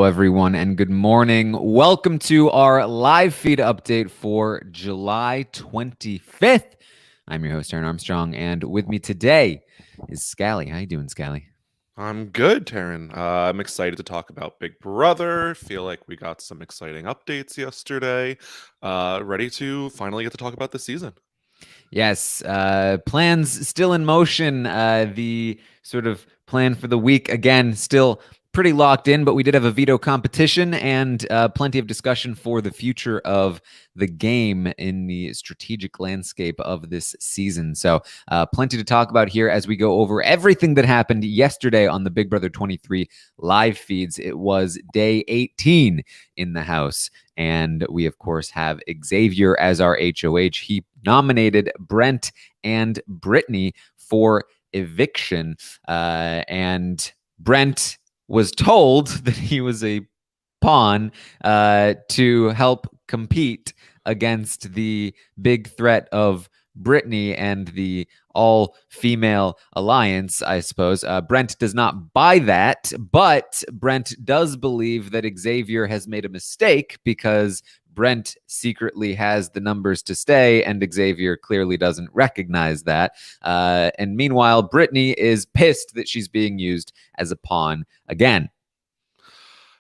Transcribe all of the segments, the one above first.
Hello, everyone, and good morning. Welcome to our live feed update for July 25th. I'm your host, Taran Armstrong, and with me today is Scally. How you doing, Scally? I'm good, Taran. I'm excited to talk about Big Brother. Feel like we got some exciting updates yesterday. Ready to finally get to talk about this season. Yes, plans still in motion. The sort of plan for the week, again, still pretty locked in, but we did have a veto competition and plenty of discussion for the future of the game in the strategic landscape of this season. So, plenty to talk about here as we go over everything that happened yesterday on the Big Brother 23 live feeds. It was day 18 in the house. And we, of course, have Xavier as our HOH. He nominated Brent and Brittany for eviction. And Brent was told that he was a pawn to help compete against the big threat of Brittany and the all-female alliance, I suppose. Brent does not buy that, but Brent does believe that Xavier has made a mistake because Brent secretly has the numbers to stay, and Xavier clearly doesn't recognize that. And meanwhile, Brittany is pissed that she's being used as a pawn again.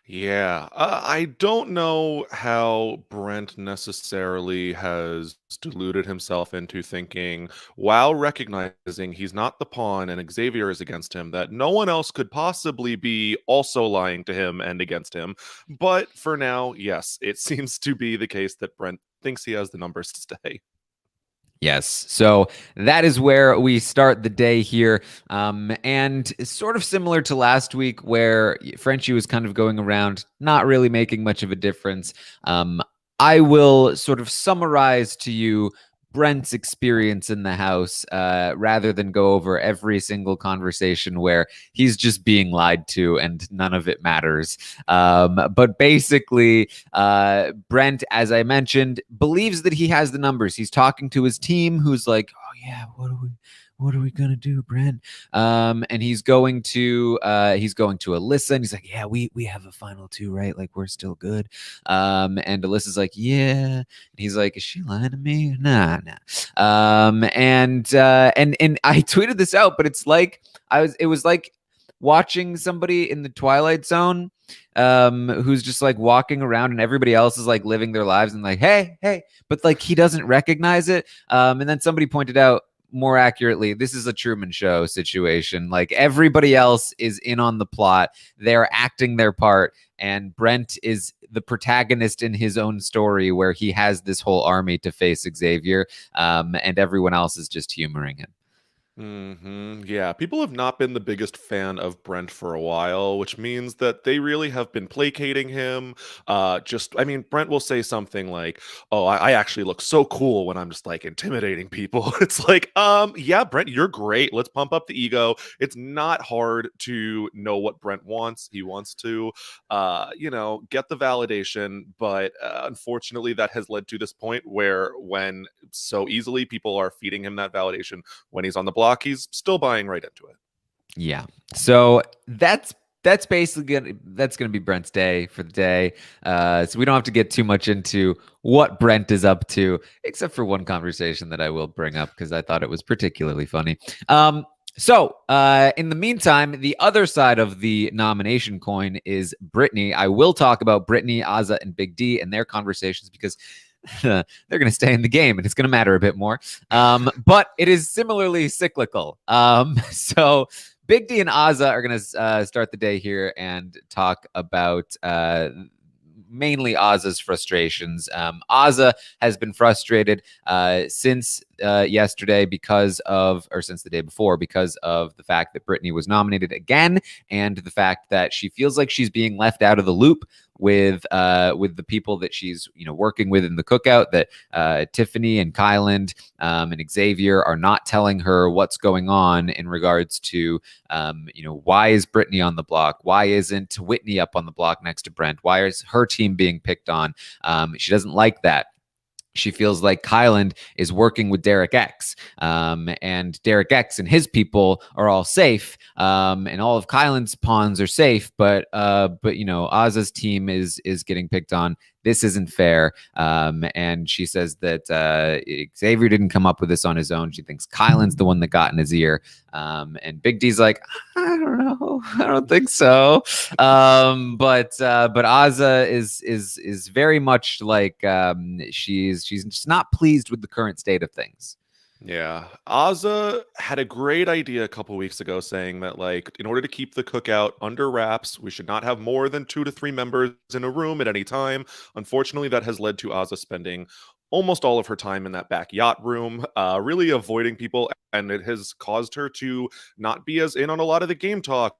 Yeah, I don't know how Brent necessarily has deluded himself into thinking, while recognizing he's not the pawn and Xavier is against him, that no one else could possibly be also lying to him and against him. But for now, yes, it seems to be the case that Brent thinks he has the numbers to stay. Yes. So that is where we start the day here. And sort of similar to last week, where Frenchie was kind of going around, not really making much of a difference. I will sort of summarize to you Brent's experience in the house rather than go over every single conversation where he's just being lied to and none of it matters. But basically, Brent, as I mentioned, believes that he has the numbers. He's talking to his team, who's like, "Oh yeah, what are we gonna do, Brent?" And he's going to Alyssa, and he's like, "Yeah, we have a final two, right? Like we're still good." And Alyssa's like, "Yeah," and he's like, "Is she lying to me? Nah." And I tweeted this out, but it was like watching somebody in the Twilight Zone who's just like walking around and everybody else is like living their lives and like, hey, but like he doesn't recognize it. And then somebody pointed out, more accurately, this is a Truman Show situation. Like everybody else is in on the plot. They're acting their part. And Brent is the protagonist in his own story where he has this whole army to face Xavier. And everyone else is just humoring him. Yeah, people have not been the biggest fan of Brent for a while, which means that they really have been placating him. I mean, Brent will say something like, "Oh, I actually look so cool when I'm just like intimidating people." It's like, yeah, Brent, you're great. Let's pump up the ego. It's not hard to know what Brent wants. He wants to, get the validation, but unfortunately, that has led to this point where when so easily people are feeding him that validation when he's on the block, he's still buying right into it. Yeah. So that's basically that's gonna be Brent's day for the day. So we don't have to get too much into what Brent is up to, except for one conversation that I will bring up because I thought it was particularly funny. In the meantime, the other side of the nomination coin is Brittany. I will talk about Brittany, Aza, and Big D and their conversations because they're going to stay in the game and it's going to matter a bit more. But it is similarly cyclical. So Big D and Aza are going to start the day here and talk about mainly Aza's frustrations. Aza has been frustrated since yesterday since the day before, because of the fact that Brittany was nominated again and the fact that she feels like she's being left out of the loop with the people that she's working with in the cookout, that Tiffany and Kyland and Xavier are not telling her what's going on in regards to why is Brittany on the block, why isn't Whitney up on the block next to Brent, why is her team being picked on. She doesn't like that. she feels like Kyland is working with Derek X, and Derek X and his people are all safe, and all of Kyland's pawns are safe. But Aza's team is getting picked on. This isn't fair. And she says that Xavier didn't come up with this on his own. She thinks Kyland's the one that got in his ear. And Big D's like, I don't know, I don't think so. But Aza is very much like she's just not pleased with the current state of things. Yeah. Aza had a great idea a couple weeks ago saying that, like, in order to keep the cookout under wraps, we should not have more than 2 to 3 members in a room at any time. Unfortunately, that has led to Aza spending almost all of her time in that back yacht room, really avoiding people, and it has caused her to not be as in on a lot of the game talk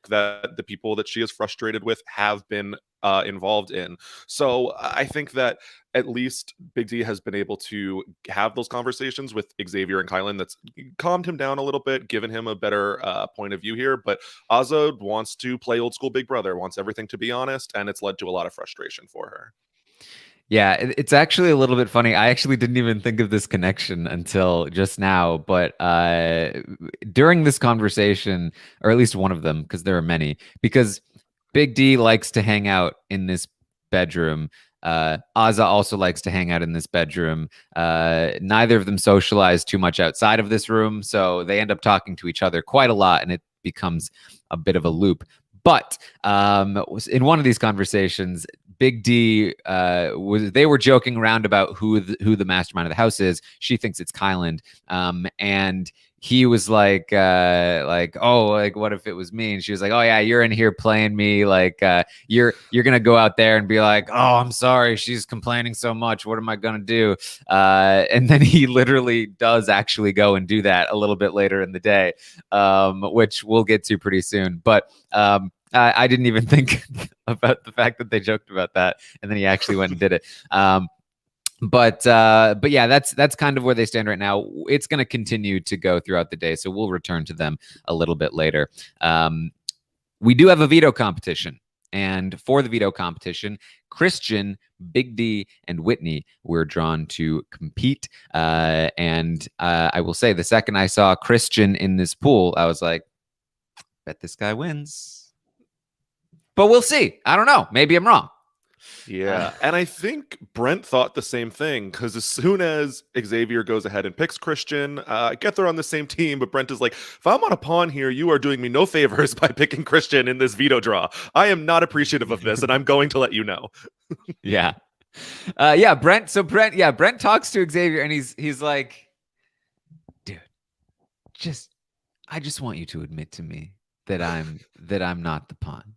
that the people that she is frustrated with have been involved in. So I think that at least Big D has been able to have those conversations with Xavier and Kylan that's calmed him down a little bit, given him a better point of view here. But Aza wants to play old school Big Brother, wants everything to be honest, and it's led to a lot of frustration for her. Yeah, it's actually a little bit funny. I actually didn't even think of this connection until just now, but during this conversation, or at least one of them, because there are many, because Big D likes to hang out in this bedroom. Aza also likes to hang out in this bedroom. Neither of them socialize too much outside of this room, so they end up talking to each other quite a lot, and it becomes a bit of a loop. But in one of these conversations, Big D they were joking around about who the mastermind of the house is. She thinks it's Kyland, and he was like, oh, like what if it was me? And she was like, oh yeah, you're in here playing me. Like you're gonna go out there and be like, oh, I'm sorry, she's complaining so much. What am I gonna do? And then he literally does actually go and do that a little bit later in the day, which we'll get to pretty soon. But I didn't even think about the fact that they joked about that, and then he actually went and did it. But yeah, that's kind of where they stand right now. It's going to continue to go throughout the day, so we'll return to them a little bit later. We do have a veto competition, and for the veto competition, Christian, Big D, and Whitney were drawn to compete. And I will say, the second I saw Christian in this pool, I was like, bet this guy wins. But we'll see. I don't know. Maybe I'm wrong. Yeah, and I think Brent thought the same thing, because as soon as Xavier goes ahead and picks Christian, I get they're on the same team, but Brent is like, if I'm on a pawn here, you are doing me no favors by picking Christian in this veto draw. I am not appreciative of this, and I'm going to let you know. Yeah. Yeah, Brent. So Brent talks to Xavier, and he's like, dude, I just want you to admit to me that I'm not the pawn.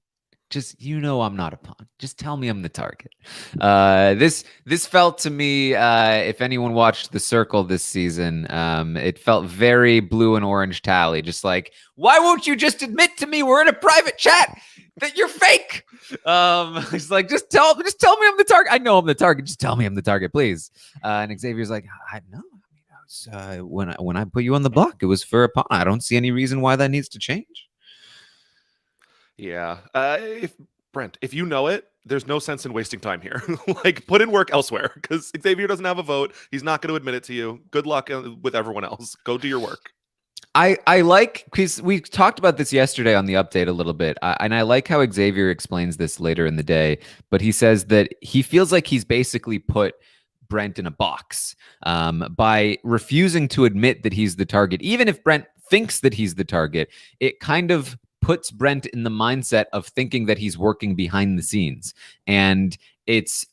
Just, I'm not a pawn. Just tell me I'm the target. This felt to me, if anyone watched The Circle this season, it felt very blue and orange tally. Just like, why won't you just admit to me we're in a private chat that you're fake? It's like, just tell me I'm the target. I know I'm the target. Just tell me I'm the target, please. And Xavier's like, I know. When I put you on the block, it was for a pawn. I don't see any reason why that needs to change. Yeah. If you know it, there's no sense in wasting time here. Like, put in work elsewhere, because Xavier doesn't have a vote. He's not going to admit it to you. Good luck with everyone else. Go do your work. I like, because we talked about this yesterday on the update a little bit, and I like how Xavier explains this later in the day, but he says that he feels like he's basically put Brent in a box by refusing to admit that he's the target. Even if Brent thinks that he's the target, it kind of puts Brent in the mindset of thinking that he's working behind the scenes, and it's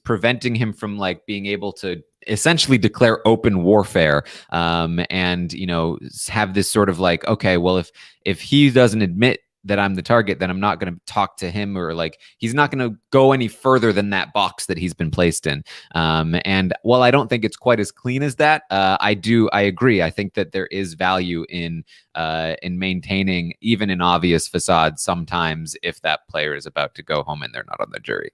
preventing him from like being able to essentially declare open warfare, and have this sort of like, okay, well, if he doesn't admit that I'm the target, then I'm not going to talk to him, or like he's not going to go any further than that box that he's been placed in. And while I don't think it's quite as clean as that, I agree. I think that there is value in maintaining even an obvious facade sometimes if that player is about to go home and they're not on the jury.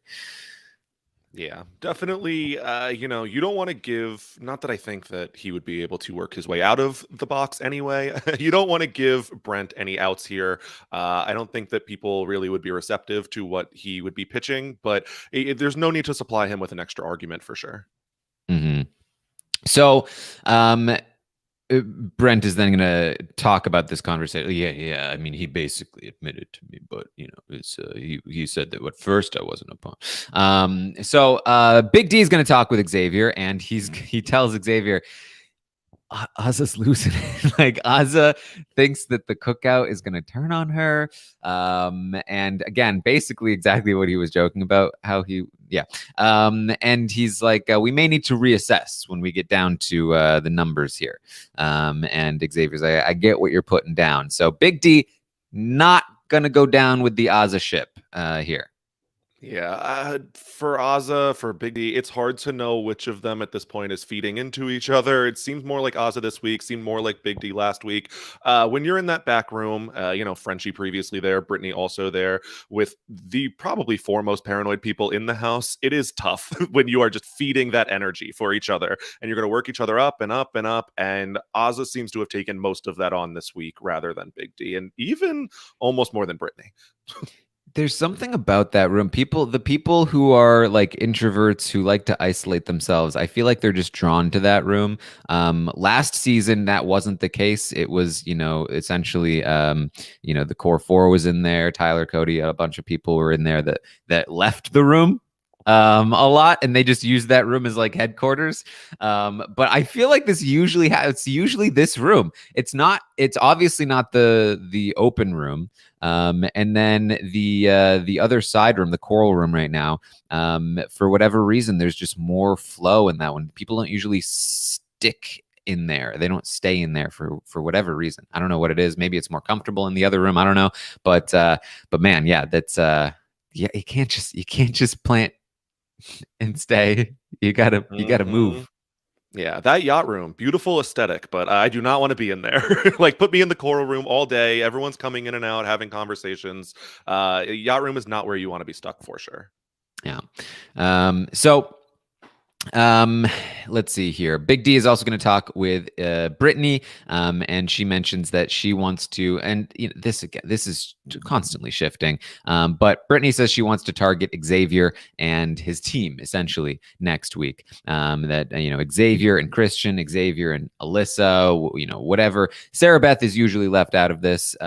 Yeah, definitely. You don't want to give, not that I think that he would be able to work his way out of the box anyway. You don't want to give Brent any outs here. I don't think that people really would be receptive to what he would be pitching, but there's no need to supply him with an extra argument for sure. Mm-hmm. So, Brent is then going to talk about this conversation. Yeah. I mean, he basically admitted to me, but it's he said that at first I wasn't a pawn. So Big D is going to talk with Xavier, and he tells Xavier, Aza's losing it. Like Aza thinks that the cookout is going to turn on her. And again, basically exactly what he was joking about. And he's like, we may need to reassess when we get down to the numbers here. And Xavier's like, I get what you're putting down. So Big D not going to go down with the Aza ship here. Yeah, for Aza, for Big D, it's hard to know which of them at this point is feeding into each other. It seems more like Aza this week, seemed more like Big D last week. When you're in that back room, Frenchie previously there, Brittany also there, with the probably four most paranoid people in the house, it is tough when you are just feeding that energy for each other, and you're going to work each other up and up and up, and Aza seems to have taken most of that on this week rather than Big D, and even almost more than Brittany. There's something about that room. The people who are like introverts who like to isolate themselves, I feel like they're just drawn to that room. Last season, that wasn't the case. It was, essentially, the core four was in there. Tyler, Cody, a bunch of people were in there that left the room a lot, and they just use that room as like headquarters. But I feel like it's usually this room. It's obviously not the open room. And then the other side room, the coral room right now, for whatever reason, there's just more flow in that one. People don't usually stick in there. They don't stay in there for whatever reason. I don't know what it is. Maybe it's more comfortable in the other room. I don't know. But man, yeah, that's yeah, you can't just plant and stay. You gotta move. Yeah, that yacht room, beautiful aesthetic, but I do not want to be in there. Like, put me in the coral room all day. Everyone's coming in and out, having conversations. Yacht room is not where you want to be stuck for sure. Yeah. So let's see here. Big D is also going to talk with Brittany, and she mentions that she wants to, and this is constantly shifting, but Brittany says she wants to target Xavier and his team essentially next week. That Xavier and Christian, Xavier and Alyssa, whatever. Sarah Beth is usually left out of this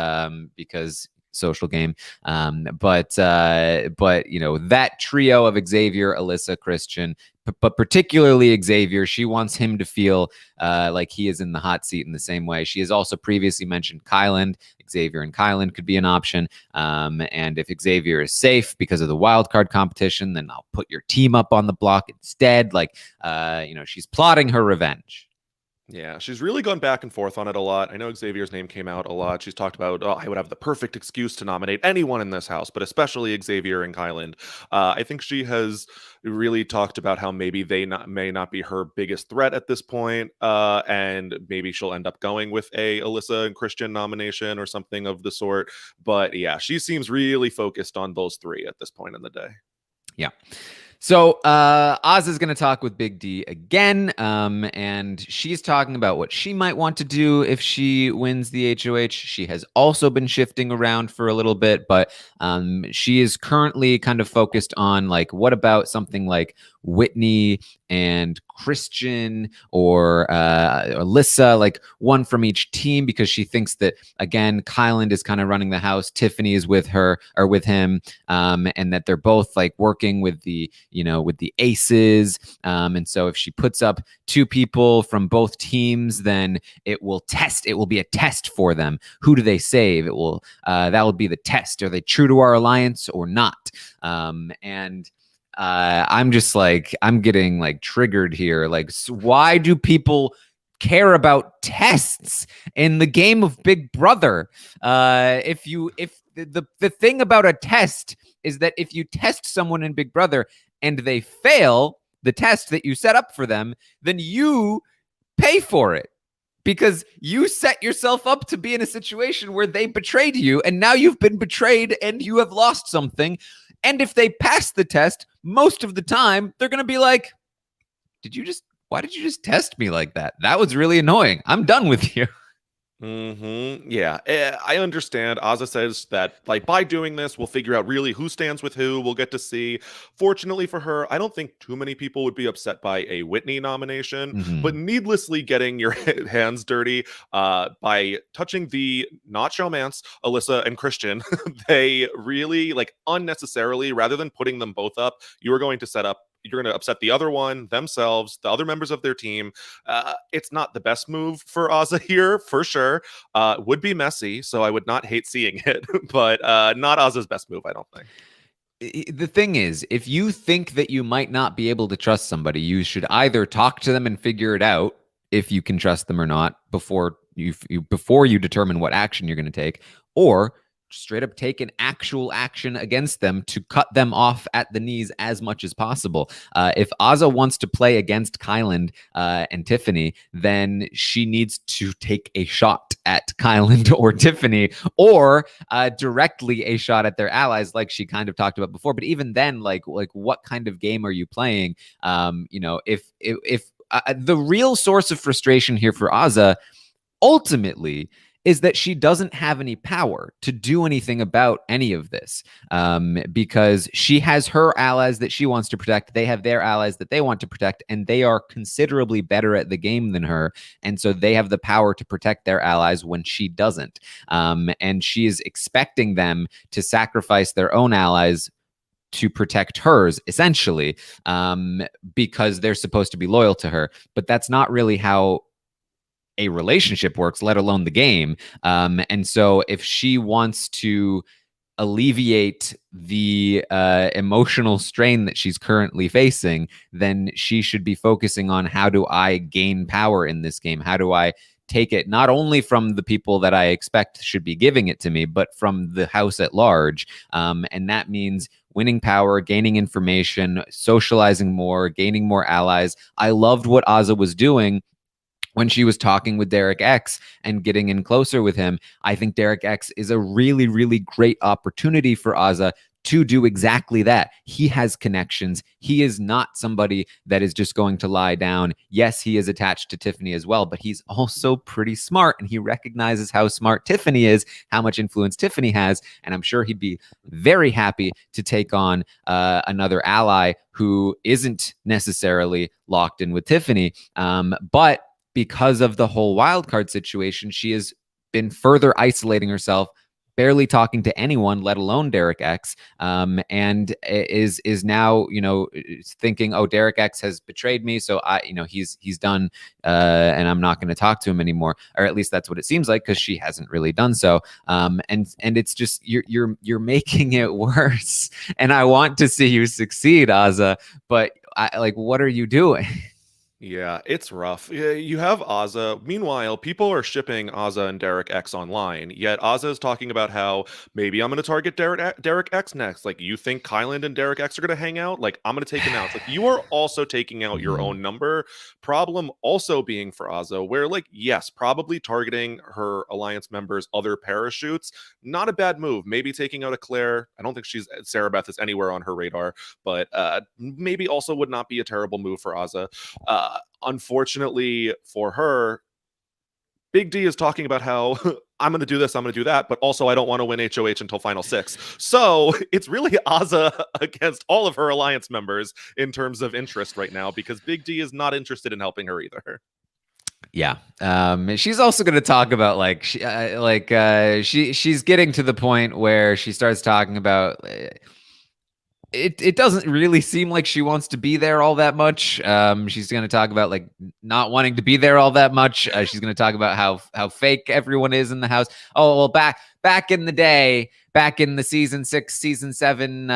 because social game, but that trio of Xavier, Alyssa, Christian, but particularly Xavier, she wants him to feel like he is in the hot seat in the same way. She has also previously mentioned Kyland. Xavier and Kyland could be an option. And if Xavier is safe because of the wild card competition, then I'll put your team up on the block instead. She's plotting her revenge. Yeah, she's really gone back and forth on it a lot. I know Xavier's name came out a lot. She's talked about, I would have the perfect excuse to nominate anyone in this house, but especially Xavier and Kyland. I think she has really talked about how maybe may not be her biggest threat at this point, and maybe she'll end up going with a Alyssa and Christian nomination or something of the sort. But yeah, she seems really focused on those three at this point in the day. Yeah. So Oz is going to talk with Big D again, and she's talking about what she might want to do if she wins the HOH. She has also been shifting around for a little bit, but she is currently kind of focused on what about something like Whitney and Christian or Alyssa, one from each team, because she thinks that, again, Kyland is kind of running the house, Tiffany is with her or with him, and that they're both working with the aces, and so if she puts up two people from both teams, then it will be a test for them. Who do they save? That will be the test. Are they true to our alliance or not? I'm just I'm getting triggered here. Why do people care about tests in the game of Big Brother? If the thing about a test is that if you test someone in Big Brother and they fail the test that you set up for them, then you pay for it. because you set yourself up to be in a situation where they betrayed you, and now you've been betrayed and you have lost something. And if they pass the test, most of the time they're going to be like, why did you just test me like that? That was really annoying. I'm done with you. Yeah, I understand. Aza says that, like, by doing this, we'll figure out really who stands with who. We'll get to see. Fortunately for her, I don't think too many people would be upset by a Whitney nomination, but needlessly getting your hands dirty by touching the not showmance, Alyssa and Christian, they really, like, unnecessarily, rather than putting them both up, you're going to upset the other one, themselves, the other members of their team. It's not the best move for Aza here, for sure. Would be messy, so I would not hate seeing it, but not Aza's best move, I don't think. The thing is, if you think that you might not be able to trust somebody, you should either talk to them and figure it out if you can trust them or not before you determine what action you're going to take, or straight up take an actual action against them to cut them off at the knees as much as possible. If Aza wants to play against Kyland and Tiffany, then she needs to take a shot at Kyland or Tiffany, or directly a shot at their allies, like she kind of talked about before. But even then, like what kind of game are you playing? If the real source of frustration here for Aza ultimately is that she doesn't have any power to do anything about any of this, because she has her allies that she wants to protect. They have their allies that they want to protect, and they are considerably better at the game than her. And so they have the power to protect their allies when she doesn't. And she is expecting them to sacrifice their own allies to protect hers, essentially, because they're supposed to be loyal to her. But that's not really how a relationship works, let alone the game. And so if she wants to alleviate the emotional strain that she's currently facing, then she should be focusing on, how do I gain power in this game? How do I take it not only from the people that I expect should be giving it to me, but from the house at large? And that means winning power, gaining information, socializing more, gaining more allies. I loved what Aza was doing when she was talking with Derek X and getting in closer with him. I think Derek X is a really, really great opportunity for Aza to do exactly that. He has connections. He is not somebody that is just going to lie down. Yes, he is attached to Tiffany as well, but he's also pretty smart, and he recognizes how smart Tiffany is, how much influence Tiffany has, and I'm sure he'd be very happy to take on another ally who isn't necessarily locked in with Tiffany. But because of the whole wildcard situation, she has been further isolating herself, barely talking to anyone, let alone Derek X, and is now, thinking, oh, Derek X has betrayed me, so he's done, and I'm not going to talk to him anymore, or at least that's what it seems like, because she hasn't really done so. And it's just you're making it worse, and I want to see you succeed, Aza, but what are you doing? Yeah, it's rough. You have Aza. Meanwhile, people are shipping Aza and Derek X online, yet Aza is talking about how maybe I'm going to target Derek X next. Like, you think Kyland and Derek X are going to hang out? Like, I'm going to take him out. It's like, you are also taking out your own number. Problem also being for Aza, where, like, yes, probably targeting her alliance members' other parachutes, not a bad move. Maybe taking out a Claire. I don't think Sarah Beth is anywhere on her radar, but maybe also would not be a terrible move for Aza. Unfortunately for her, Big D is talking about how I'm going to do this, I'm going to do that, but also I don't want to win HOH until Final 6. So it's really Aza against all of her alliance members in terms of interest right now, because Big D is not interested in helping her either. Yeah. She's also going to talk about she's getting to the point where she starts talking about it doesn't really seem like she wants to be there all that much. She's going to talk about not wanting to be there all that much. She's going to talk about how fake everyone is in the house. Oh, well, back in the day, back in the season 6, season 7,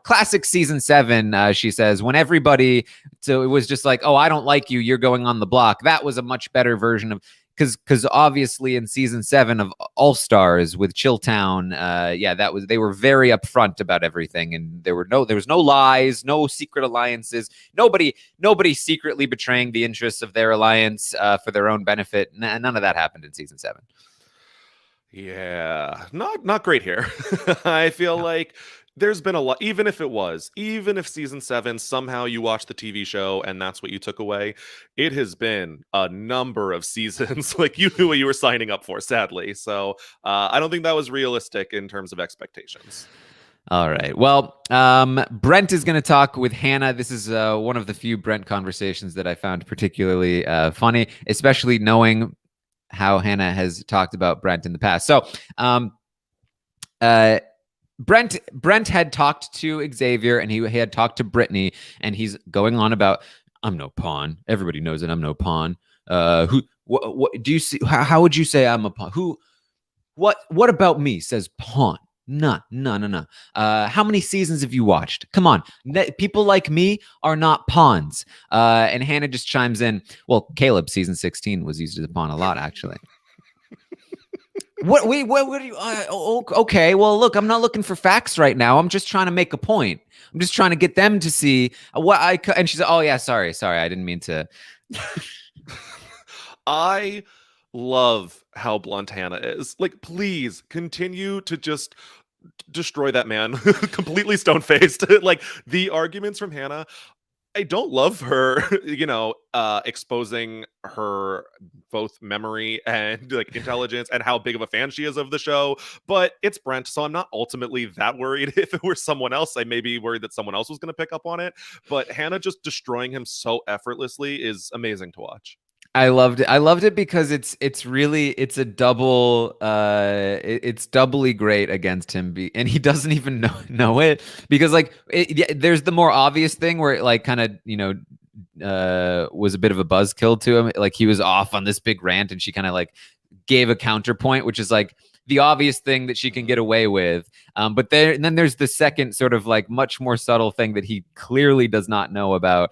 classic season 7, she says, when everybody, so it was just like, oh, I don't like you, you're going on the block. That was a much better version of. because obviously in season 7 of All Stars with Chilltown, they were very upfront about everything, and there was no lies, no secret alliances, nobody secretly betraying the interests of their alliance for their own benefit. None of that happened in season 7. Yeah, not great here. I feel like there's been a lot, even if season 7 somehow you watched the TV show and that's what you took away, it has been a number of seasons. Like, you knew what you were signing up for, sadly. So I don't think that was realistic in terms of expectations. All right. Well, Brent is going to talk with Hannah. This is one of the few Brent conversations that I found particularly funny, especially knowing how Hannah has talked about Brent in the past. So, Brent had talked to Xavier, and he had talked to Brittany, and he's going on about, I'm no pawn. Everybody knows that I'm no pawn. What do you see? How would you say I'm a pawn? What about me says pawn? No. How many seasons have you watched? Come on. People like me are not pawns. And Hannah just chimes in, well, Caleb, season 16 was used as a pawn a lot, actually. What do you, okay, well, look, I'm not looking for facts right now. I'm just trying to make a point. I'm just trying to get them to see and she said, oh yeah, sorry. I didn't mean to. I love how blunt Hannah is. Like, please continue to just destroy that man completely stone-faced. Like, the arguments from Hannah, I don't love her, exposing her both memory and like intelligence and how big of a fan she is of the show. But it's Brent, so I'm not ultimately that worried. If it were someone else, I may be worried that someone else was going to pick up on it. But Hannah just destroying him so effortlessly is amazing to watch. I loved it because it's a double it's doubly great against him, and he doesn't even know it, because like there's the more obvious thing where it like kind of was a bit of a buzzkill to him, like he was off on this big rant and she kind of like gave a counterpoint, which is like the obvious thing that she can get away with. But then there's the second sort of like much more subtle thing that he clearly does not know about,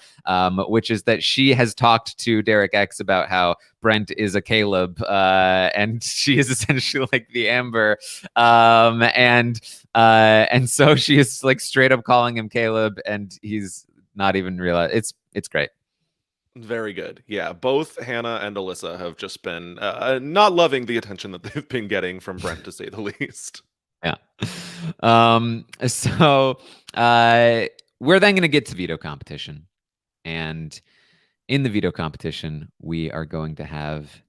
which is that she has talked to Derek X about how Brent is a Caleb, and she is essentially like the Amber, and so she is like straight up calling him Caleb, and he's not even realize it's great. Very good. Yeah, both Hannah and Alyssa have just been not loving the attention that they've been getting from Brent, to say the least. Yeah. So we're then going to get to veto competition. And in the veto competition, we are going to have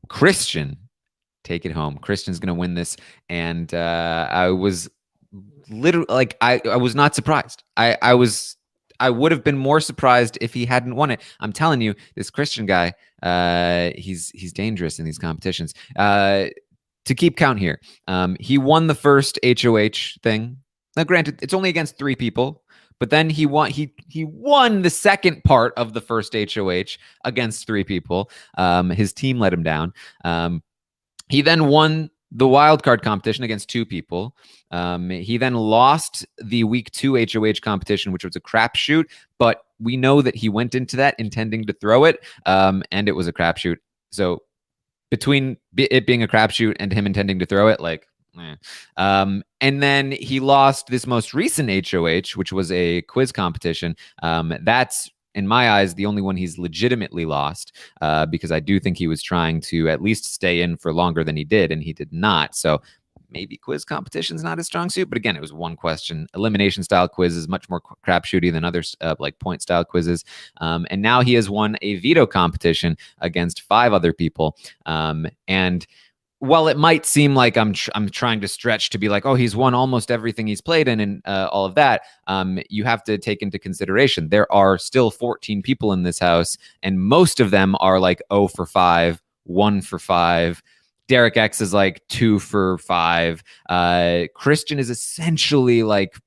Christian take it home. Christian's going to win this. And I was literally like, I was not surprised. I would have been more surprised if he hadn't won it. I'm telling you, this Christian guy, he's dangerous in these competitions. To keep count here, he won the first HOH thing. Now, granted, it's only against 3 people, but then he won. He won the second part of the first HOH against 3 people. His team let him down. He then won the wildcard competition against 2 people. He then lost the week 2 HOH competition, which was a crapshoot, but we know that he went into that intending to throw it, and it was a crapshoot. So between it being a crapshoot and him intending to throw it, like, and then he lost this most recent HOH, which was a quiz competition. That's, in my eyes, the only one he's legitimately lost, because I do think he was trying to at least stay in for longer than he did, and he did not. So maybe quiz competition's not his strong suit, but again, it was one question. Elimination style quiz is much more crapshooty than other like point style quizzes. And now he has won a veto competition against 5 other people. And while it might seem like I'm trying to stretch to be like, oh, he's won almost everything he's played in and all of that, you have to take into consideration there are still 14 people in this house, and most of them are like 0 for 5, 1 for 5. Derek X is like 2 for 5. Christian is essentially like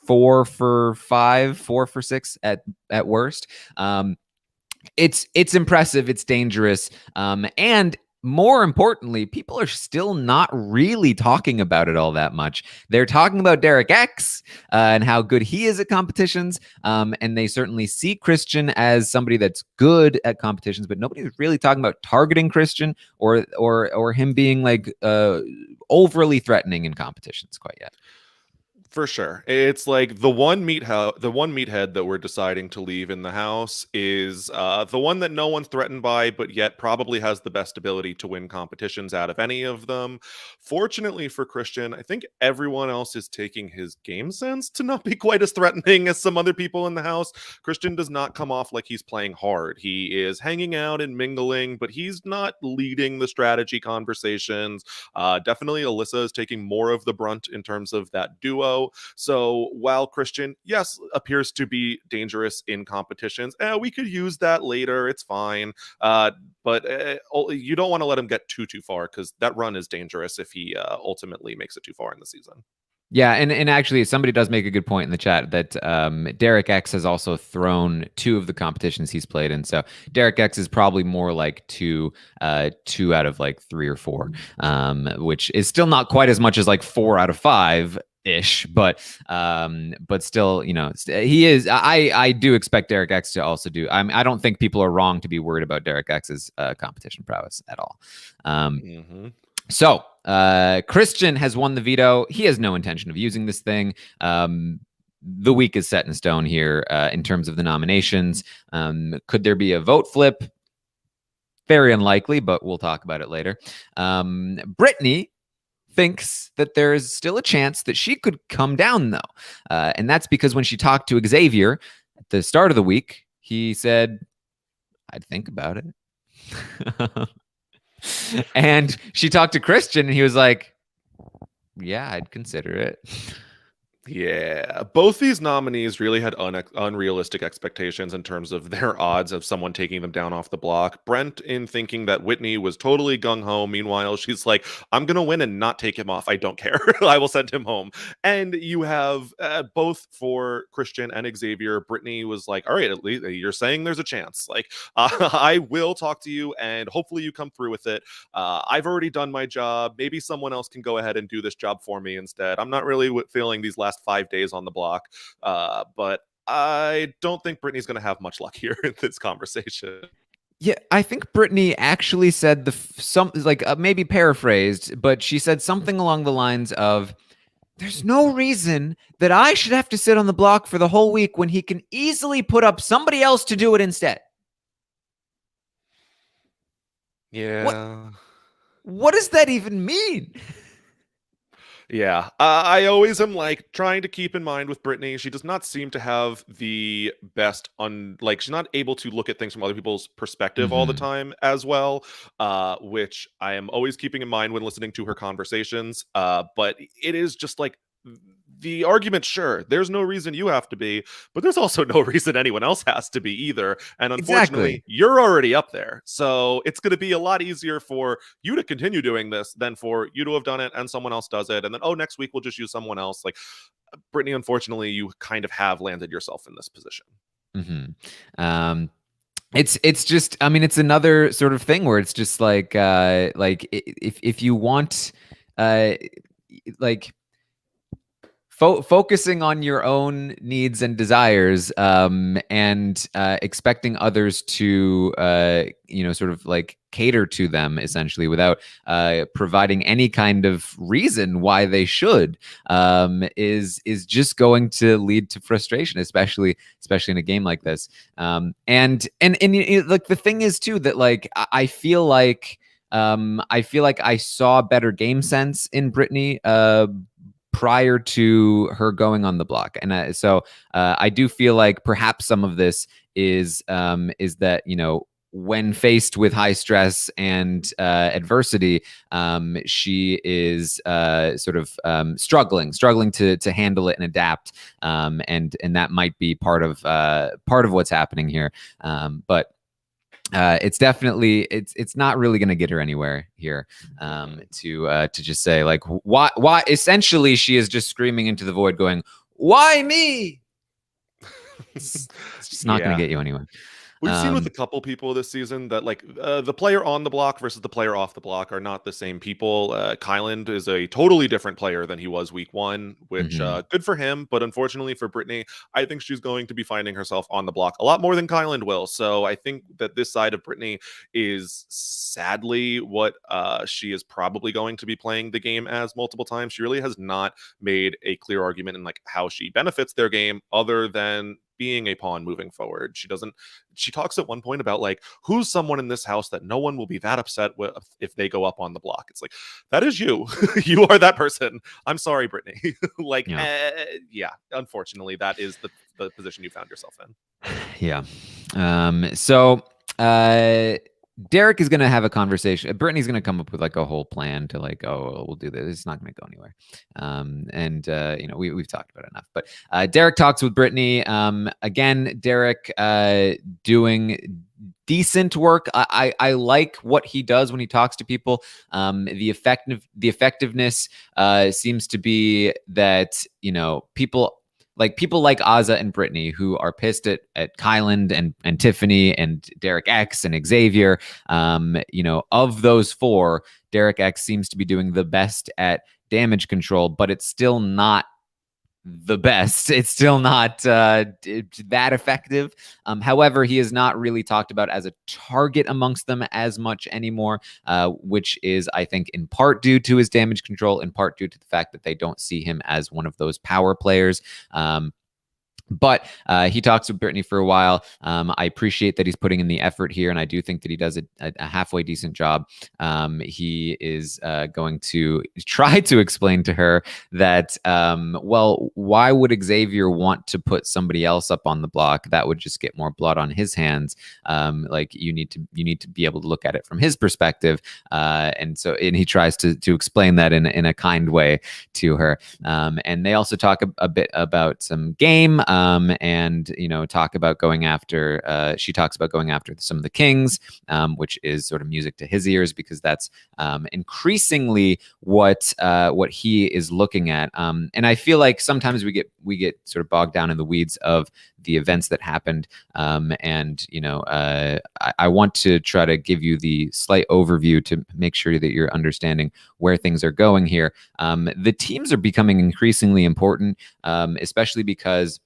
4 for 5, 4 for 6 at worst. It's impressive. It's dangerous. And more importantly, people are still not really talking about it all that much. They're talking about Derek X and how good he is at competitions, and they certainly see Christian as somebody that's good at competitions. But nobody's really talking about targeting Christian or him being like overly threatening in competitions quite yet. For sure. It's like the one meathead that we're deciding to leave in the house is the one that no one's threatened by, but yet probably has the best ability to win competitions out of any of them. Fortunately for Christian, I think everyone else is taking his game sense to not be quite as threatening as some other people in the house. Christian does not come off like he's playing hard. He is hanging out and mingling, but he's not leading the strategy conversations. Definitely Alyssa is taking more of the brunt in terms of that duo. So while Christian, yes, appears to be dangerous in competitions, we could use that later. It's fine. But you don't want to let him get too far, because that run is dangerous if he ultimately makes it too far in the season. Yeah, and actually, somebody does make a good point in the chat that Derek X has also thrown two of the competitions he's played in. So Derek X is probably more like two out of like 3 or 4, which is still not quite as much as like 4 out of 5 ish, but still, he is. I do expect Derek X to also do. I don't think people are wrong to be worried about Derek X's competition prowess at all. So Christian has won the veto. He has no intention of using this thing. The week is set in stone here in terms of the nominations. Could there be a vote flip? Very unlikely, but we'll talk about it later. Brittany thinks that there is still a chance that she could come down, though. And that's because when she talked to Xavier at the start of the week, he said, I'd think about it. And she talked to Christian and he was like, yeah, I'd consider it. Yeah, both these nominees really had unrealistic expectations in terms of their odds of someone taking them down off the block. Brent, in thinking that Whitney was totally gung-ho. Meanwhile, she's like, I'm going to win and not take him off. I don't care. I will send him home. And you have both for Christian and Xavier. Brittany was like, all right, at least you're saying there's a chance. Like, I will talk to you and hopefully you come through with it. I've already done my job. Maybe someone else can go ahead and do this job for me instead. I'm not really feeling these last 5 days on the block. But I don't think Brittany's going to have much luck here in this conversation. Yeah, I think Brittany actually said maybe paraphrased, but she said something along the lines of, there's no reason that I should have to sit on the block for the whole week when he can easily put up somebody else to do it instead. Yeah. What does that even mean? Yeah, I always am like trying to keep in mind with Brittany, she does not seem to have the best she's not able to look at things from other people's perspective all the time as well, which I am always keeping in mind when listening to her conversations. But it is just like the argument, sure, there's no reason you have to be, but there's also no reason anyone else has to be either. And unfortunately, you're already up there. So it's going to be a lot easier for you to continue doing this than for you to have done it and someone else does it. And then, next week we'll just use someone else. Like, Brittany, unfortunately, you kind of have landed yourself in this position. It's just, I mean, it's another sort of thing where it's just like if you want, focusing on your own needs and desires, and expecting others to, sort of like cater to them essentially without providing any kind of reason why they should, is just going to lead to frustration, especially in a game like this. And like the thing is too that like I feel like I saw better game sense in Brittany prior to her going on the block. And so I do feel like perhaps some of this is that, when faced with high stress and adversity, she is sort of struggling to handle it and adapt. And that might be part of what's happening here. But it's definitely it's not really going to get her anywhere here, to just say like why essentially she is just screaming into the void going, why me? It's just not going to get you anywhere. We've seen with a couple people this season that like the player on the block versus the player off the block are not the same people. Kyland is a totally different player than he was week one, which good for him. But unfortunately for Brittany, I think she's going to be finding herself on the block a lot more than Kyland will. So I think that this side of Brittany is sadly what she is probably going to be playing the game as multiple times. She really has not made a clear argument in like how she benefits their game other than being a pawn moving forward. She talks at one point about like, who's someone in this house that no one will be that upset with if they go up on the block. It's like, that is you. You are that person. I'm sorry, Brittany. Like, yeah, unfortunately, that is the position you found yourself in. Yeah. So Derek is going to have a conversation. Brittany's going to come up with like a whole plan to like, oh, we'll do this. It's not going to go anywhere. We've talked about it enough. But Derek talks with Brittany. Again, Derek doing decent work. I like what he does when he talks to people. The effectiveness seems to be that, people like Aza and Brittany, who are pissed at Kyland and Tiffany and Derek X and Xavier. Of those four, Derek X seems to be doing the best at damage control, but it's still not the best. It's still not that effective. However, he is not really talked about as a target amongst them as much anymore, which is, I think, in part due to his damage control, in part due to the fact that they don't see him as one of those power players. But he talks with Brittany for a while. I appreciate that he's putting in the effort here, and I do think that he does a halfway decent job. He is going to try to explain to her that, why would Xavier want to put somebody else up on the block? That would just get more blood on his hands. Like you need to be able to look at it from his perspective, and he tries to explain that in a kind way to her. And they also talk a bit about some game. And talk about going after. She talks about going after some of the kings, which is sort of music to his ears because that's increasingly what he is looking at. And I feel like sometimes we get sort of bogged down in the weeds of the events that happened. I want to try to give you the slight overview to make sure that you're understanding where things are going here. The teams are becoming increasingly important, especially because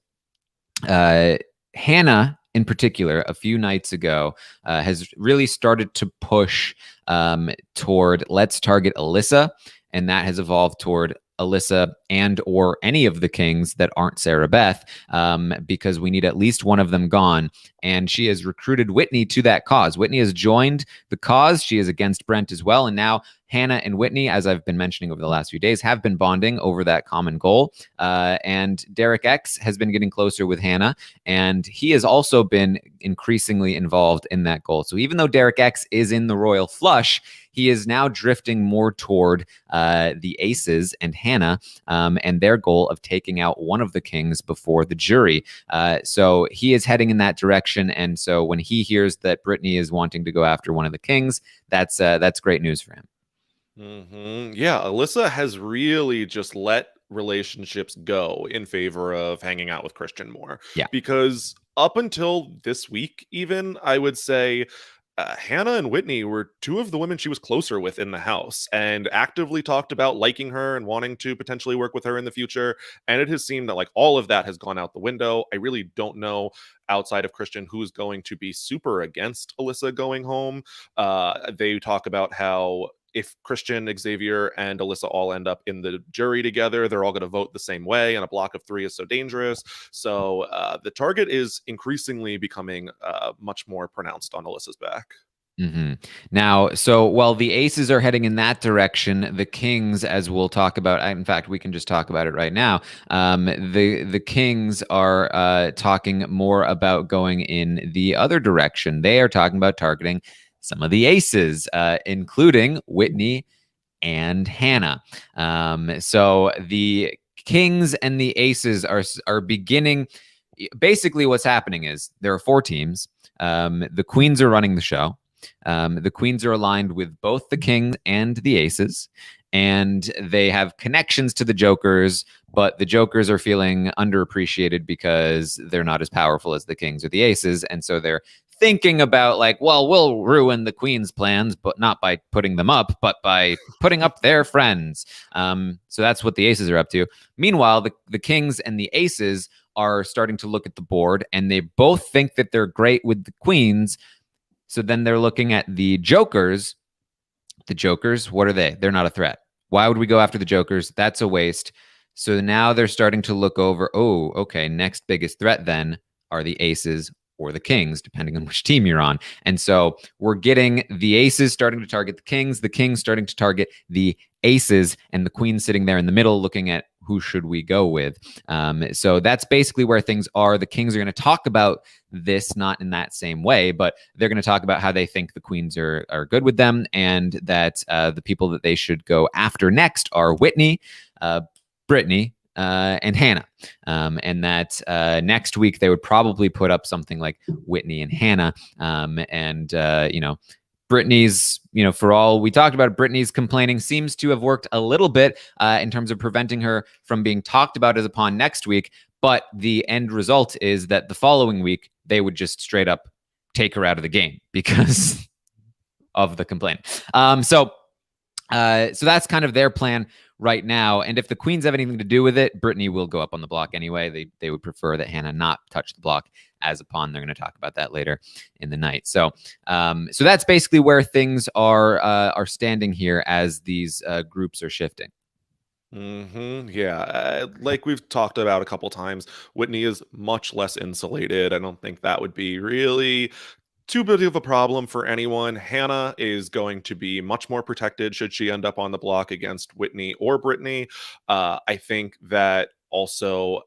Hannah, in particular, a few nights ago, has really started to push toward let's target Alyssa, and that has evolved toward Alyssa and or any of the kings that aren't Sarah Beth, because we need at least one of them gone. And she has recruited Whitney to that cause. Whitney has joined the cause. She is against Brent as well. And now Hannah and Whitney, as I've been mentioning over the last few days, have been bonding over that common goal. And Derek X has been getting closer with Hannah, and he has also been increasingly involved in that goal. So even though Derek X is in the royal flush, he is now drifting more toward the Aces and Hannah and their goal of taking out one of the kings before the jury. So he is heading in that direction. And so when he hears that Brittany is wanting to go after one of the kings, that's great news for him. Yeah, Alyssa has really just let relationships go in favor of hanging out with Christian more. Yeah. Because up until this week, even, I would say Hannah and Whitney were two of the women she was closer with in the house and actively talked about liking her and wanting to potentially work with her in the future. And it has seemed that like all of that has gone out the window. I really don't know outside of Christian who's going to be super against Alyssa going home. They talk about how if Christian, Xavier, and Alyssa all end up in the jury together, they're all going to vote the same way, and a block of 3 is so dangerous. So the target is increasingly becoming much more pronounced on Alyssa's back. Now, so while the Aces are heading in that direction, the Kings, as we'll talk about, in fact, we can just talk about it right now. The Kings are talking more about going in the other direction. They are talking about targeting some of the Aces, including Whitney and Hannah. So the Kings and the Aces are beginning. Basically, what's happening is there are 4 teams. The Queens are running the show. The Queens are aligned with both the Kings and the Aces, and they have connections to the Jokers, but the Jokers are feeling underappreciated because they're not as powerful as the Kings or the Aces, and so they're thinking about like, well, we'll ruin the queen's plans, but not by putting them up, but by putting up their friends. So that's what the aces are up to. Meanwhile, the kings and the aces are starting to look at the board, and they both think that they're great with the queens. So then they're looking at the jokers. The jokers, what are they? They're not a threat. Why would we go after the jokers? That's a waste. So now they're starting to look over, oh, okay, next biggest threat then are the aces or the kings, depending on which team you're on. And so we're getting the aces starting to target the kings starting to target the aces, and the queen sitting there in the middle looking at who should we go with. So that's basically where things are. The kings are going to talk about this, not in that same way, but they're going to talk about how they think the queens are good with them, and that the people that they should go after next are Whitney, Brittany, and Hannah. And that next week they would probably put up something like Whitney and Hannah. Brittany's, for all we talked about, Brittany's complaining seems to have worked a little bit in terms of preventing her from being talked about as a pawn next week. But the end result is that the following week, they would just straight up take her out of the game because of the complaint. So that's kind of their plan right now. And if the queens have anything to do with it, Brittany will go up on the block anyway. They would prefer that Hannah not touch the block as a pawn. They're going to talk about that later in the night. So that's basically where things are standing here as these groups are shifting. Yeah, like we've talked about a couple times, Whitney is much less insulated. I don't think that would be really too big of a problem for anyone. Hannah is going to be much more protected should she end up on the block against Whitney or Brittany. I think that also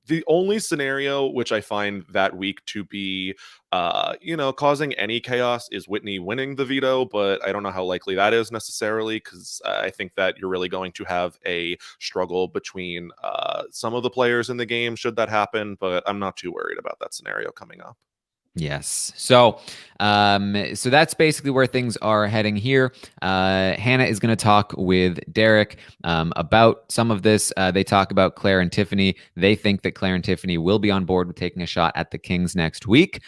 the only scenario which I find that week to be causing any chaos is Whitney winning the veto, but I don't know how likely that is necessarily, because I think that you're really going to have a struggle between some of the players in the game should that happen, but I'm not too worried about that scenario coming up. Yes. So that's basically where things are heading here. Hannah is going to talk with Derek about some of this. They talk about Claire and Tiffany. They think that Claire and Tiffany will be on board with taking a shot at the Kings next week.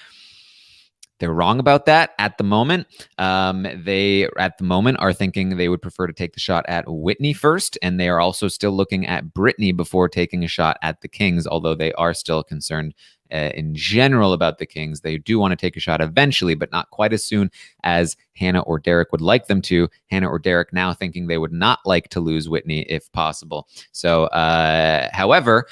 They're wrong about that at the moment. They, at the moment, are thinking they would prefer to take the shot at Whitney first, and they are also still looking at Brittany before taking a shot at the Kings, although they are still concerned in general about the Kings. They do want to take a shot eventually, but not quite as soon as Hannah or Derek would like them to. Hannah or Derek now thinking they would not like to lose Whitney if possible. So, however,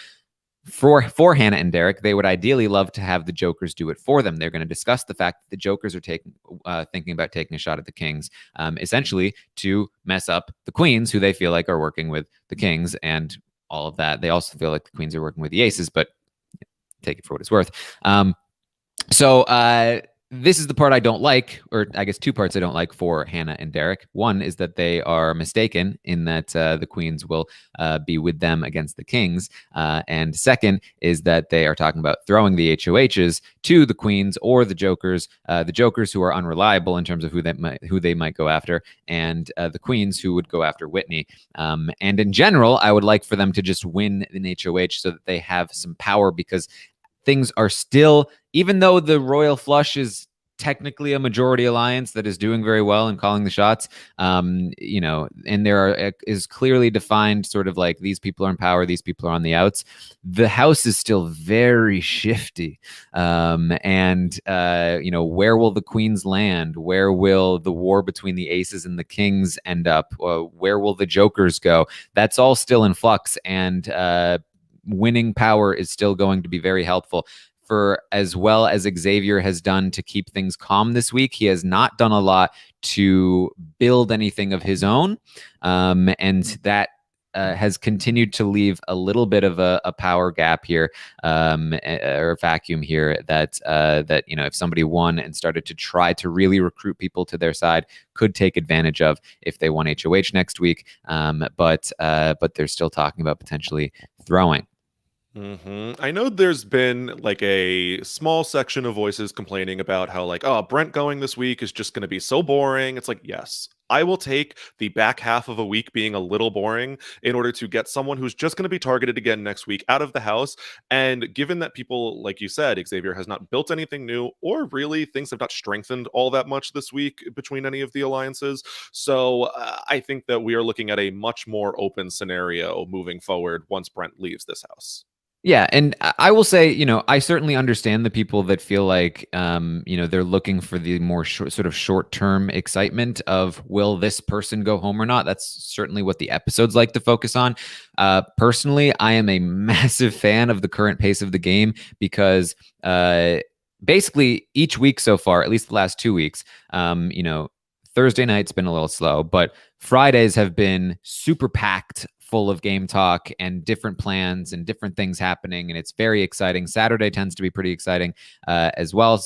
for Hannah and Derek, they would ideally love to have the jokers do it for them. They're going to discuss the fact that the jokers are thinking about taking a shot at the Kings, essentially to mess up the queens, who they feel like are working with the Kings and all of that. They also feel like the queens are working with the aces, but take it for what it's worth. This is the part I don't like, or I guess two parts I don't like for Hannah and Derek. One is that they are mistaken in that the queens will be with them against the Kings. And second is that they are talking about throwing the HOHs to the queens or the jokers who are unreliable in terms of who they might go after, and the queens who would go after Whitney. And in general, I would like for them to just win an HOH so that they have some power, because things are still, even though the Royal Flush is technically a majority alliance that is doing very well and calling the shots, and there is clearly defined sort of like these people are in power, these people are on the outs. The house is still very shifty. Where will the queens land? Where will the war between the aces and the kings end up? Where will the jokers go? That's all still in flux, and winning power is still going to be very helpful. For as well as Xavier has done to keep things calm this week, he has not done a lot to build anything of his own, and that has continued to leave a little bit of a power gap here, or vacuum here, that if somebody won and started to try to really recruit people to their side, could take advantage of if they won HOH next week. But they're still talking about potentially throwing. I know there's been like a small section of voices complaining about how like, oh, Brent going this week is just going to be so boring. It's like, yes, I will take the back half of a week being a little boring in order to get someone who's just going to be targeted again next week out of the house. And given that people, like you said, Xavier has not built anything new, or really things have not strengthened all that much this week between any of the alliances. So I think that we are looking at a much more open scenario moving forward once Brent leaves this house. Yeah, and I will say, I certainly understand the people that feel like, they're looking for the more sort of short-term excitement of will this person go home or not. That's certainly what the episodes like to focus on. Personally, I am a massive fan of the current pace of the game because basically each week so far, at least the last 2 weeks, Thursday night's been a little slow, but Fridays have been super packed full of game talk and different plans and different things happening, and it's very exciting. Saturday tends to be pretty exciting as well.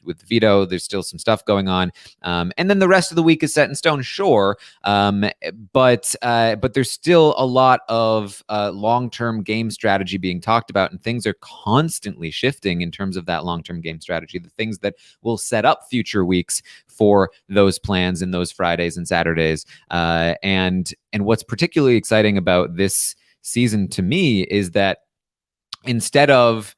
With Veto, there's still some stuff going on, and then the rest of the week is set in stone, sure, but there's still a lot of long-term game strategy being talked about, and things are constantly shifting in terms of that long-term game strategy. The things that will set up future weeks for those plans and those Fridays and Saturdays, and what's particularly exciting about this season to me is that instead of,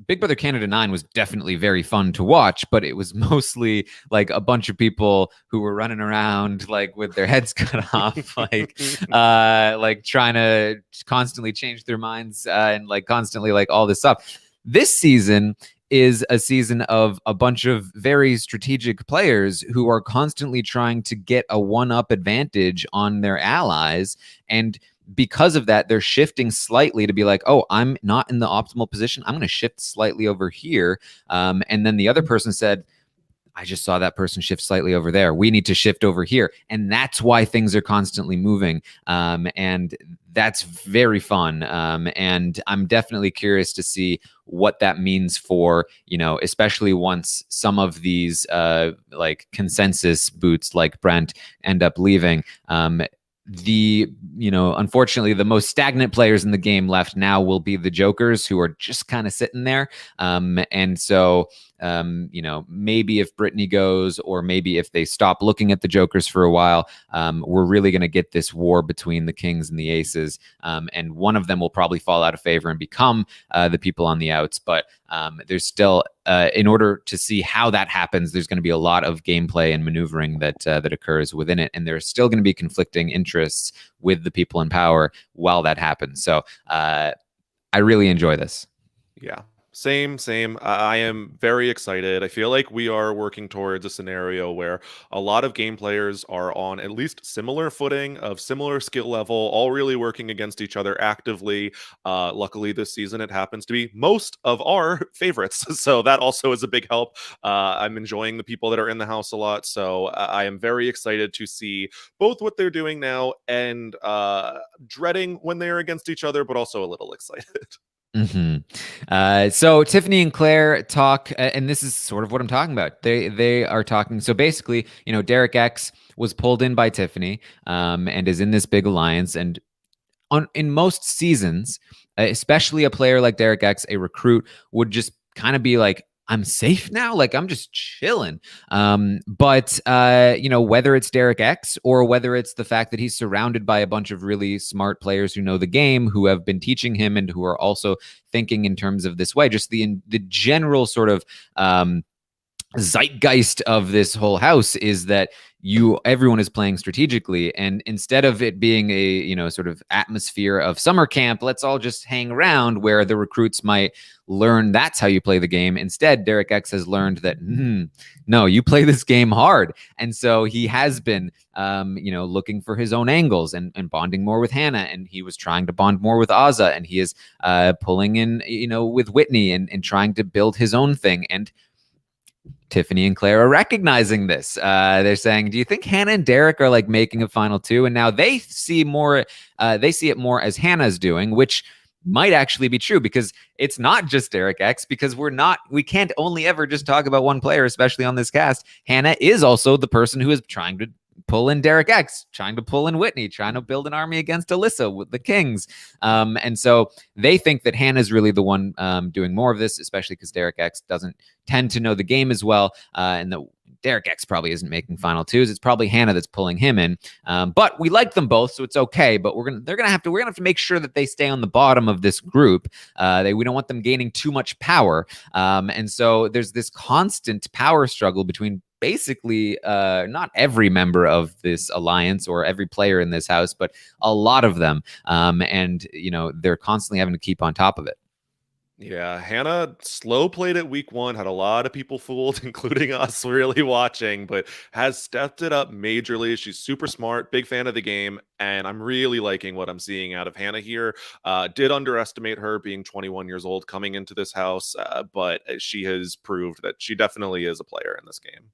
Big Brother Canada 9 was definitely very fun to watch, but it was mostly like a bunch of people who were running around like with their heads cut off, like trying to constantly change their minds and like constantly like all this stuff. This season is a season of a bunch of very strategic players who are constantly trying to get a one-up advantage on their allies. And because of that, they're shifting slightly to be like, oh, I'm not in the optimal position. I'm going to shift slightly over here. And then the other person said, I just saw that person shift slightly over there. We need to shift over here. And that's why things are constantly moving. And that's very fun. And I'm definitely curious to see what that means for, especially once some of these like consensus boots like Brent end up leaving. Unfortunately, the most stagnant players in the game left now will be the Jokers, who are just kind of sitting there. And so, maybe if Brittany goes, or maybe if they stop looking at the Jokers for a while, we're really going to get this war between the Kings and the Aces. And one of them will probably fall out of favor and become the people on the outs. But there's still, in order to see how that happens, there's going to be a lot of gameplay and maneuvering that occurs within it. And there's still going to be conflicting interests with the people in power while that happens. So I really enjoy this. Yeah. Same. I am very excited. I feel like we are working towards a scenario where a lot of game players are on at least similar footing, of similar skill level, all really working against each other actively. Luckily, this season it happens to be most of our favorites, so that also is a big help. I'm enjoying the people that are in the house a lot, so I am very excited to see both what they're doing now and dreading when they are against each other, but also a little excited. So Tiffany and Claire talk, and this is sort of what I'm talking about. They are talking. So basically, Derek X was pulled in by Tiffany, and is in this big alliance. And in most seasons, especially a player like Derek X, a recruit would just kind of be like, I'm safe now. Like I'm just chilling. But whether it's Derek X or whether it's the fact that he's surrounded by a bunch of really smart players who know the game, who have been teaching him and who are also thinking in terms of this way, just the general sort of zeitgeist of this whole house is that everyone is playing strategically, and instead of it being a sort of atmosphere of summer camp, let's all just hang around, where the recruits might learn that's how you play the game. Instead, Derek X has learned that no, you play this game hard, and so he has been looking for his own angles and bonding more with Hannah, and he was trying to bond more with Aza, and he is pulling in with Whitney and trying to build his own thing. And Tiffany and Claire are recognizing this. They're saying, do you think Hannah and Derek are like making a final two? And now they see it more as Hannah's doing, which might actually be true, because it's not just Derek X, because we can't only ever just talk about one player, especially on this cast. Hannah is also the person who is trying to pull in Derek X, trying to pull in Whitney, trying to build an army against Alyssa with the Kings. And so they think that Hannah's really the one doing more of this, especially because Derek X doesn't tend to know the game as well. And that Derek X probably isn't making final twos. It's probably Hannah that's pulling him in. But we like them both, so it's okay. But we're gonna have to make sure that they stay on the bottom of this group. We don't want them gaining too much power. And so there's this constant power struggle between basically not every member of this alliance or every player in this house, but a lot of them. And they're constantly having to keep on top of it. Yeah, Hannah slow played it week one, had a lot of people fooled, including us really watching, but has stepped it up majorly. She's super smart, big fan of the game, and I'm really liking what I'm seeing out of Hannah here. Did underestimate her being 21 years old coming into this house, but she has proved that she definitely is a player in this game.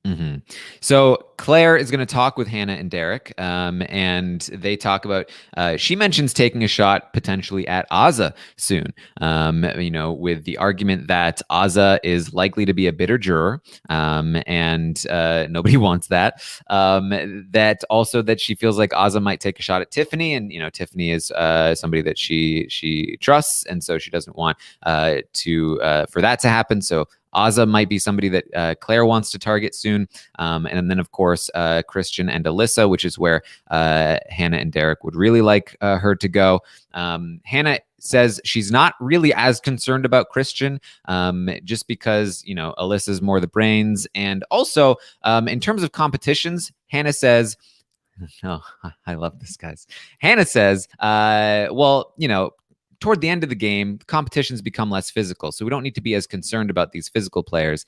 Mm-hmm. So Claire is going to talk with Hannah and Derek, and they talk about. She mentions taking a shot potentially at Aza soon. With the argument that Aza is likely to be a bitter juror, and nobody wants that. That also that she feels like Aza might take a shot at Tiffany, and Tiffany is somebody that she trusts, and so she doesn't want for that to happen. So Aza might be somebody that Claire wants to target soon. And then, of course, Christian and Alyssa, which is where Hannah and Derek would really like her to go. Hannah says she's not really as concerned about Christian, just because, Alyssa's more the brains. And also, in terms of competitions, Hannah says, oh, I love this, guys. Hannah says, toward the end of the game, competitions become less physical. So we don't need to be as concerned about these physical players.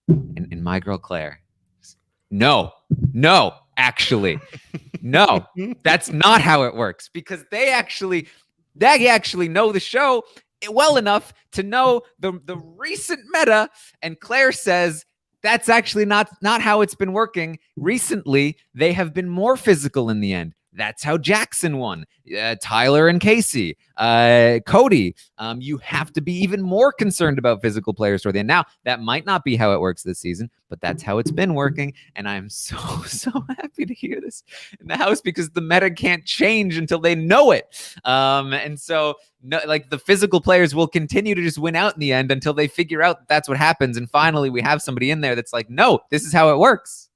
And my girl, Claire, no, actually, no, that's not how it works, because they actually know the show well enough to know the recent meta. And Claire says, that's actually not how it's been working. Recently, they have been more physical in the end. That's how Jackson won. Tyler and Casey, Cody. You have to be even more concerned about physical players toward the end. Now, that might not be how it works this season, but that's how it's been working. And I'm so happy to hear this in the house, because the meta can't change until they know it. And so, the physical players will continue to just win out in the end until they figure out that's what happens. And finally, we have somebody in there that's like, no, this is how it works.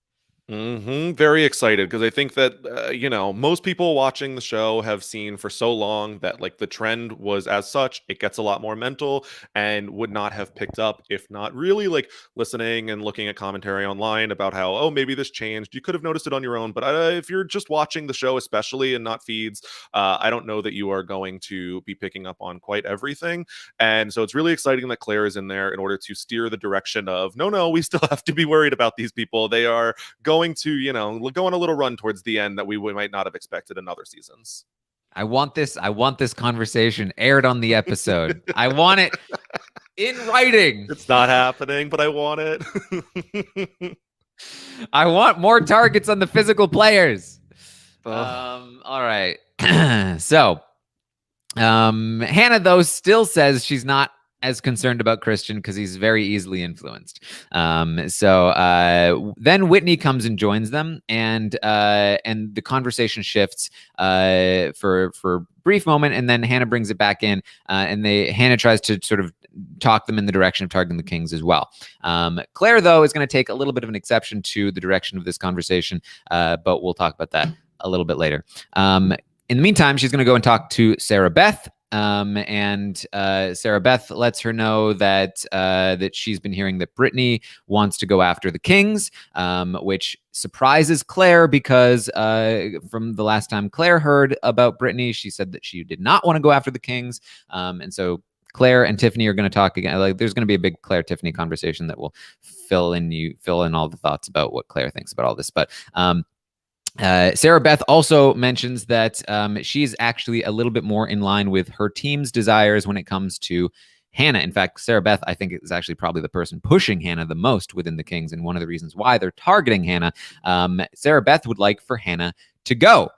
Very excited, because I think that most people watching the show have seen for so long that the trend was as such. It gets a lot more mental, and would not have picked up if not really listening and looking at commentary online about how, maybe this changed. You could have noticed it on your own, but if you're just watching the show especially and not feeds, I don't know that you are going to be picking up on quite everything. And so it's really exciting that Claire is in there in order to steer the direction of no, we still have to be worried about these people. They are going to go on a little run towards the end that we might not have expected in other seasons. I want this conversation aired on the episode. I want it in writing. It's not happening, but I want it. I want more targets on the physical players. All right. So Hannah, though, still says she's not as concerned about Christian because he's very easily influenced. So then Whitney comes and joins them, and the conversation shifts for a brief moment, and then Hannah brings it back in, and Hannah tries to sort of talk them in the direction of targeting the Kings as well. Claire, though, is going to take a little bit of an exception to the direction of this conversation, but we'll talk about that a little bit later. In the meantime, she's going to go and talk to Sarah Beth. And Sarah Beth lets her know that she's been hearing that Brittany wants to go after the Kings, which surprises Claire because from the last time Claire heard about Brittany, she said that she did not want to go after the Kings. And so Claire and Tiffany are going to talk again. There's going to be a big Claire Tiffany conversation that will fill in all the thoughts about what Claire thinks about all this. But Sarah Beth also mentions that she's actually a little bit more in line with her team's desires when it comes to Hannah. In fact, Sarah Beth, I think, is actually probably the person pushing Hannah the most within the Kings, and one of the reasons why they're targeting Hannah. Sarah Beth would like for Hannah to go.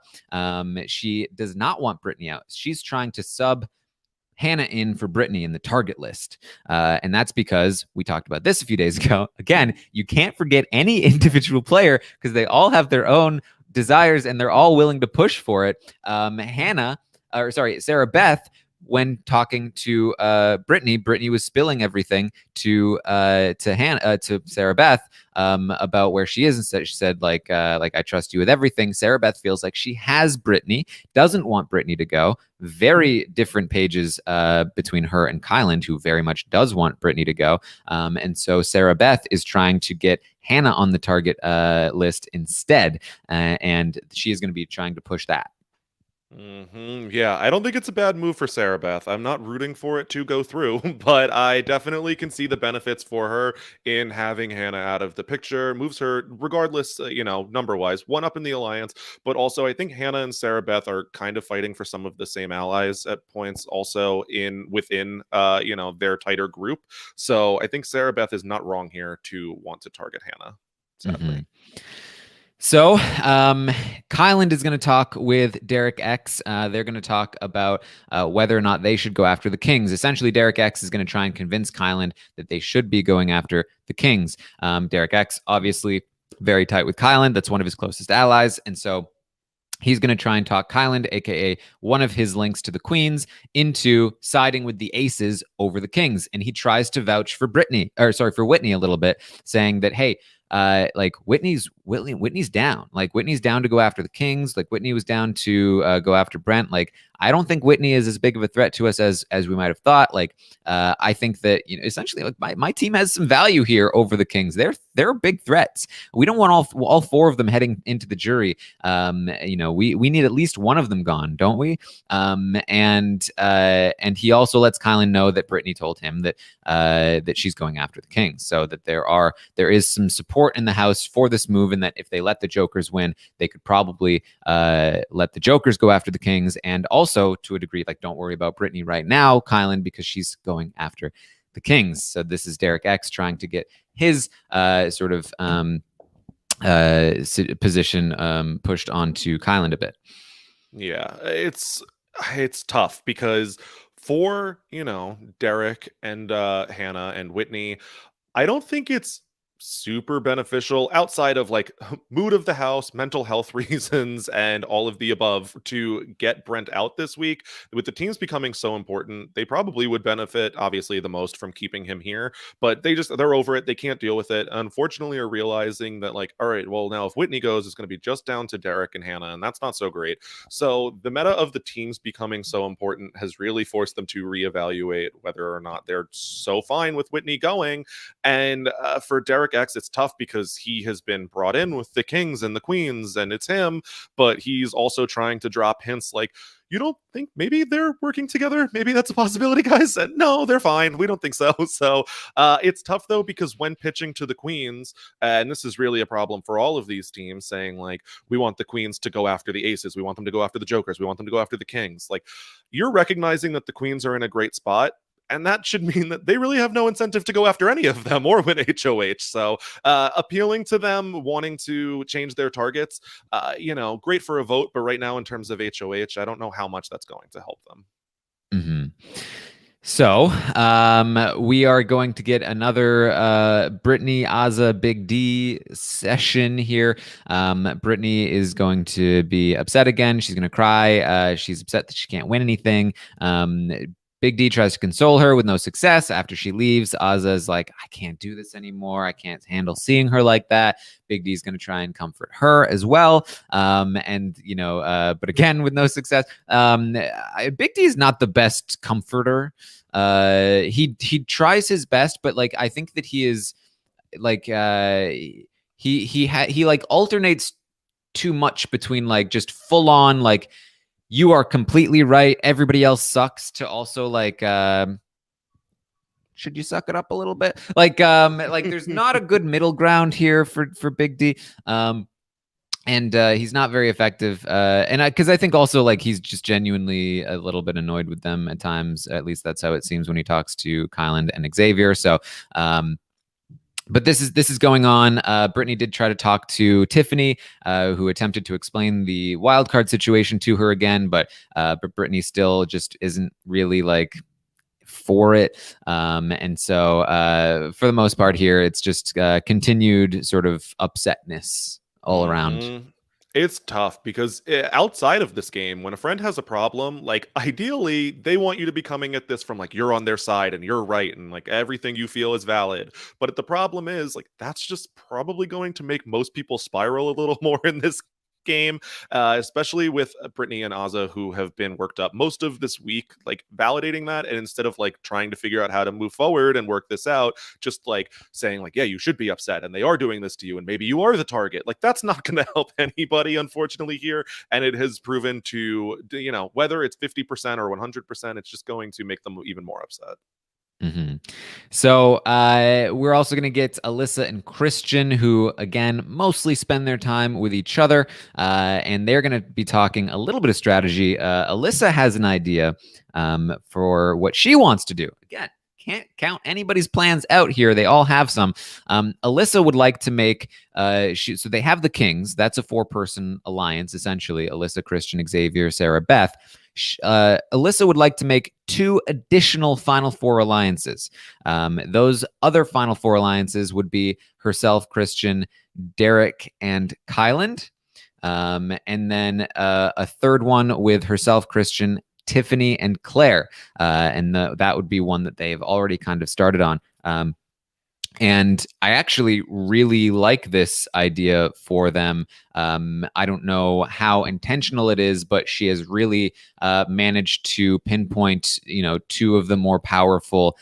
She does not want Brittany out. She's trying to sub Hannah in for Brittany in the target list. And that's because we talked about this a few days ago. Again, you can't forget any individual player because they all have their own desires and they're all willing to push for it. Sarah Beth when talking to Brittany was spilling everything to Sarah Beth about where she is, and she said like I trust you with everything. Sarah Beth feels like she has Brittany, doesn't want Brittany to go. Very different pages between her and Kyland, who very much does want Brittany to go. And so Sarah Beth is trying to get Hannah on the target list instead, and she is going to be trying to push that. Yeah, I don't think it's a bad move for Sarah Beth. I'm not rooting for it to go through, but I definitely can see the benefits for her in having Hannah out of the picture. Moves her, regardless, number wise, one up in the alliance. But also, I think Hannah and Sarah Beth are kind of fighting for some of the same allies at points, also within their tighter group. So I think Sarah Beth is not wrong here to want to target Hannah. Sadly. So, Kyland is going to talk with Derek X. They're going to talk about whether or not they should go after the Kings. Essentially, Derek X is going to try and convince Kyland that they should be going after the Kings. Derek X, obviously, very tight with Kyland. That's one of his closest allies. And so he's going to try and talk Kyland, aka one of his links to the Queens, into siding with the Aces over the Kings. And he tries to vouch for Whitney a little bit, saying that, hey, like Whitney's down. Like Whitney's down to go after the Kings. Like Whitney was down to go after Brent. Like I don't think Whitney is as big of a threat to us as we might have thought. Like I think that essentially like my team has some value here over the Kings. They're big threats. We don't want all four of them heading into the jury. We need at least one of them gone, don't we? And he also lets Kyland know that Brittany told him that she's going after the Kings, so that there is some support in the house for this move, and that if they let the Jokers win, they could probably let the Jokers go after the Kings, and also to a degree, like don't worry about Brittany right now, Kyland, because she's going after the Kings. So this is Derek X trying to get his position pushed onto Kyland a bit. Yeah, it's tough because for Derek and Hannah and Whitney, I don't think it's super beneficial outside of like mood of the house, mental health reasons, and all of the above to get Brent out this week. With the teams becoming so important, they probably would benefit obviously the most from keeping him here, but they're over it. They can't deal with it. Unfortunately, are realizing that like, all right, well now if Whitney goes, it's going to be just down to Derek and Hannah, and that's not so great. So the meta of the teams becoming so important has really forced them to reevaluate whether or not they're so fine with Whitney going. And for Derek X, it's tough because he has been brought in with the Kings and the Queens, and it's him, but he's also trying to drop hints like, you don't think maybe they're working together? Maybe that's a possibility, guys? And no, they're fine. We don't think so. So it's tough, though, because when pitching to the Queens, and this is really a problem for all of these teams, saying, like, we want the Queens to go after the Aces. We want them to go after the Jokers. We want them to go after the Kings. Like, you're recognizing that the Queens are in a great spot, and that should mean that they really have no incentive to go after any of them or win HOH. So appealing to them, wanting to change their targets, great for a vote. But right now, in terms of HOH, I don't know how much that's going to help them. Mm-hmm. So we are going to get another Brittany, Aza, Big D session here. Brittany is going to be upset again. She's going to cry. She's upset that she can't win anything. Big D tries to console her with no success. After she leaves, Aza is like, I can't do this anymore. I can't handle seeing her like that. Big D is going to try and comfort her as well. But again, with no success. Big D is not the best comforter. He tries his best, but like, I think that he is like, he like alternates too much between like just full on, like, you are completely right, everybody else sucks, to also like should you suck it up a little bit? Like there's not a good middle ground here for Big D. And he's not very effective. And because I think also like he's just genuinely a little bit annoyed with them at times. At least that's how it seems when he talks to Kyland and Xavier. So but this is going on. Brittany did try to talk to Tiffany, who attempted to explain the wildcard situation to her again, but Brittany still just isn't really like for it. And so for the most part here, it's just continued sort of upsetness all around. It's tough because outside of this game, when a friend has a problem, like ideally they want you to be coming at this from like you're on their side and you're right and like everything you feel is valid. But the problem is like that's just probably going to make most people spiral a little more in this game, especially with Brittany and Aza, who have been worked up most of this week, like validating that. And instead of like trying to figure out how to move forward and work this out, just like saying like, yeah, you should be upset and they are doing this to you and maybe you are the target. Like that's not going to help anybody, unfortunately, here. And it has proven to, whether it's 50% or 100%, it's just going to make them even more upset. Mm-hmm. So we're also going to get Alyssa and Christian, who, again, mostly spend their time with each other. And they're going to be talking a little bit of strategy. Alyssa has an idea for what she wants to do. Again, can't count anybody's plans out here. They all have some. Alyssa would like to make, so they have the Kings. That's a 4-person alliance, essentially. Alyssa, Christian, Xavier, Sarah, Beth. Alyssa would like to make 2 additional Final Four alliances. Those other Final Four alliances would be herself, Christian, Derek, and Kyland. And then a third one with herself, Christian, Tiffany, and Claire. And that would be one that they've already kind of started on. And I actually really like this idea for them. I don't know how intentional it is, but she has really managed to pinpoint, 2 of the more powerful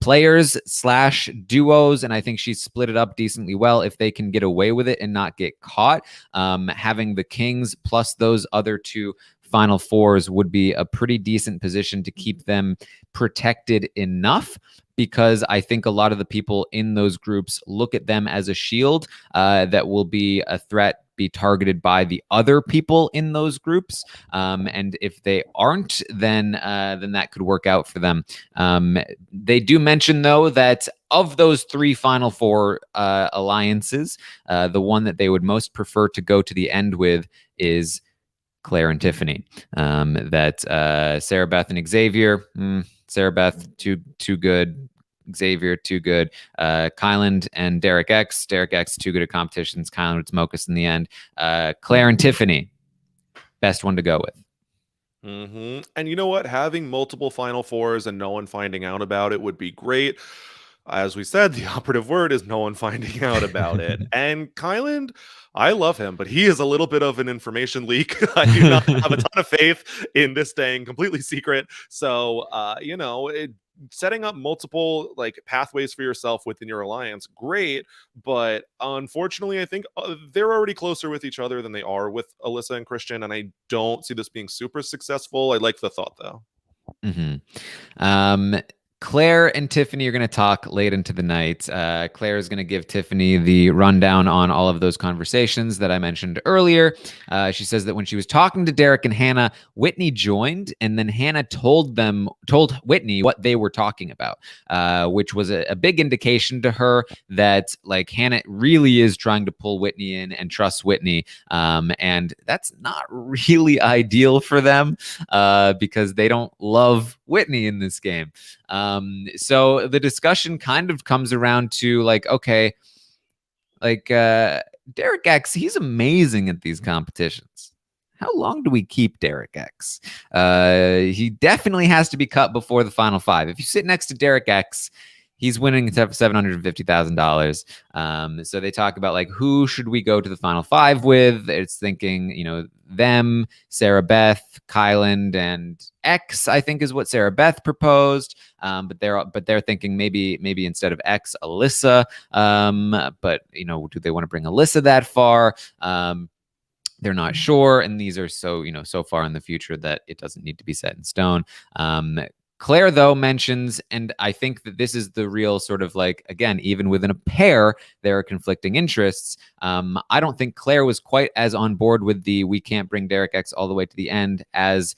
players / duos, and I think she's split it up decently well. If they can get away with it and not get caught, having the Kings plus those other 2 Final Fours would be a pretty decent position to keep them protected enough, because I think a lot of the people in those groups look at them as a shield that will be a threat, be targeted by the other people in those groups. And if they aren't, then that could work out for them. They do mention, though, that of those 3 Final Four alliances, the one that they would most prefer to go to the end with is Claire and Tiffany. That Sarah Beth and Xavier, Sarah Beth, too good. Xavier, too good. Kyland and Derek X, too good at competitions. Kyland would smoke us in the end. Claire and Tiffany, best one to go with. Mm-hmm. And you know what? Having multiple Final Fours and no one finding out about it would be great. As we said, the operative word is no one finding out about it. And Kyland, I love him, but he is a little bit of an information leak. I do not have a ton of faith in this staying completely secret. So, setting up multiple like pathways for yourself within your alliance, great. But unfortunately, I think they're already closer with each other than they are with Alyssa and Christian. And I don't see this being super successful. I like the thought, though. Mm-hmm. Claire and Tiffany are going to talk late into the night. Claire is going to give Tiffany the rundown on all of those conversations that I mentioned earlier. She says that when she was talking to Derek and Hannah, Whitney joined, and then Hannah told Whitney what they were talking about, which was a big indication to her that like Hannah really is trying to pull Whitney in and trust Whitney. And that's not really ideal for them because they don't love Whitney in this game. So the discussion kind of comes around to like, okay, like Derek X, he's amazing at these competitions. How long do we keep Derek X? He definitely has to be cut before the Final 5. If you sit next to Derek X, he's winning $750,000. So they talk about like, who should we go to the Final 5 with? It's thinking, them, Sarah Beth, Kyland, and X, I think is what Sarah Beth proposed. But they're thinking maybe instead of X, Alyssa. But do they want to bring Alyssa that far? They're not sure, and these are so far in the future that it doesn't need to be set in stone. Claire, though, mentions, and I think that this is the real sort of like, again, even within a pair, there are conflicting interests. I don't think Claire was quite as on board with the we can't bring Derek X all the way to the end as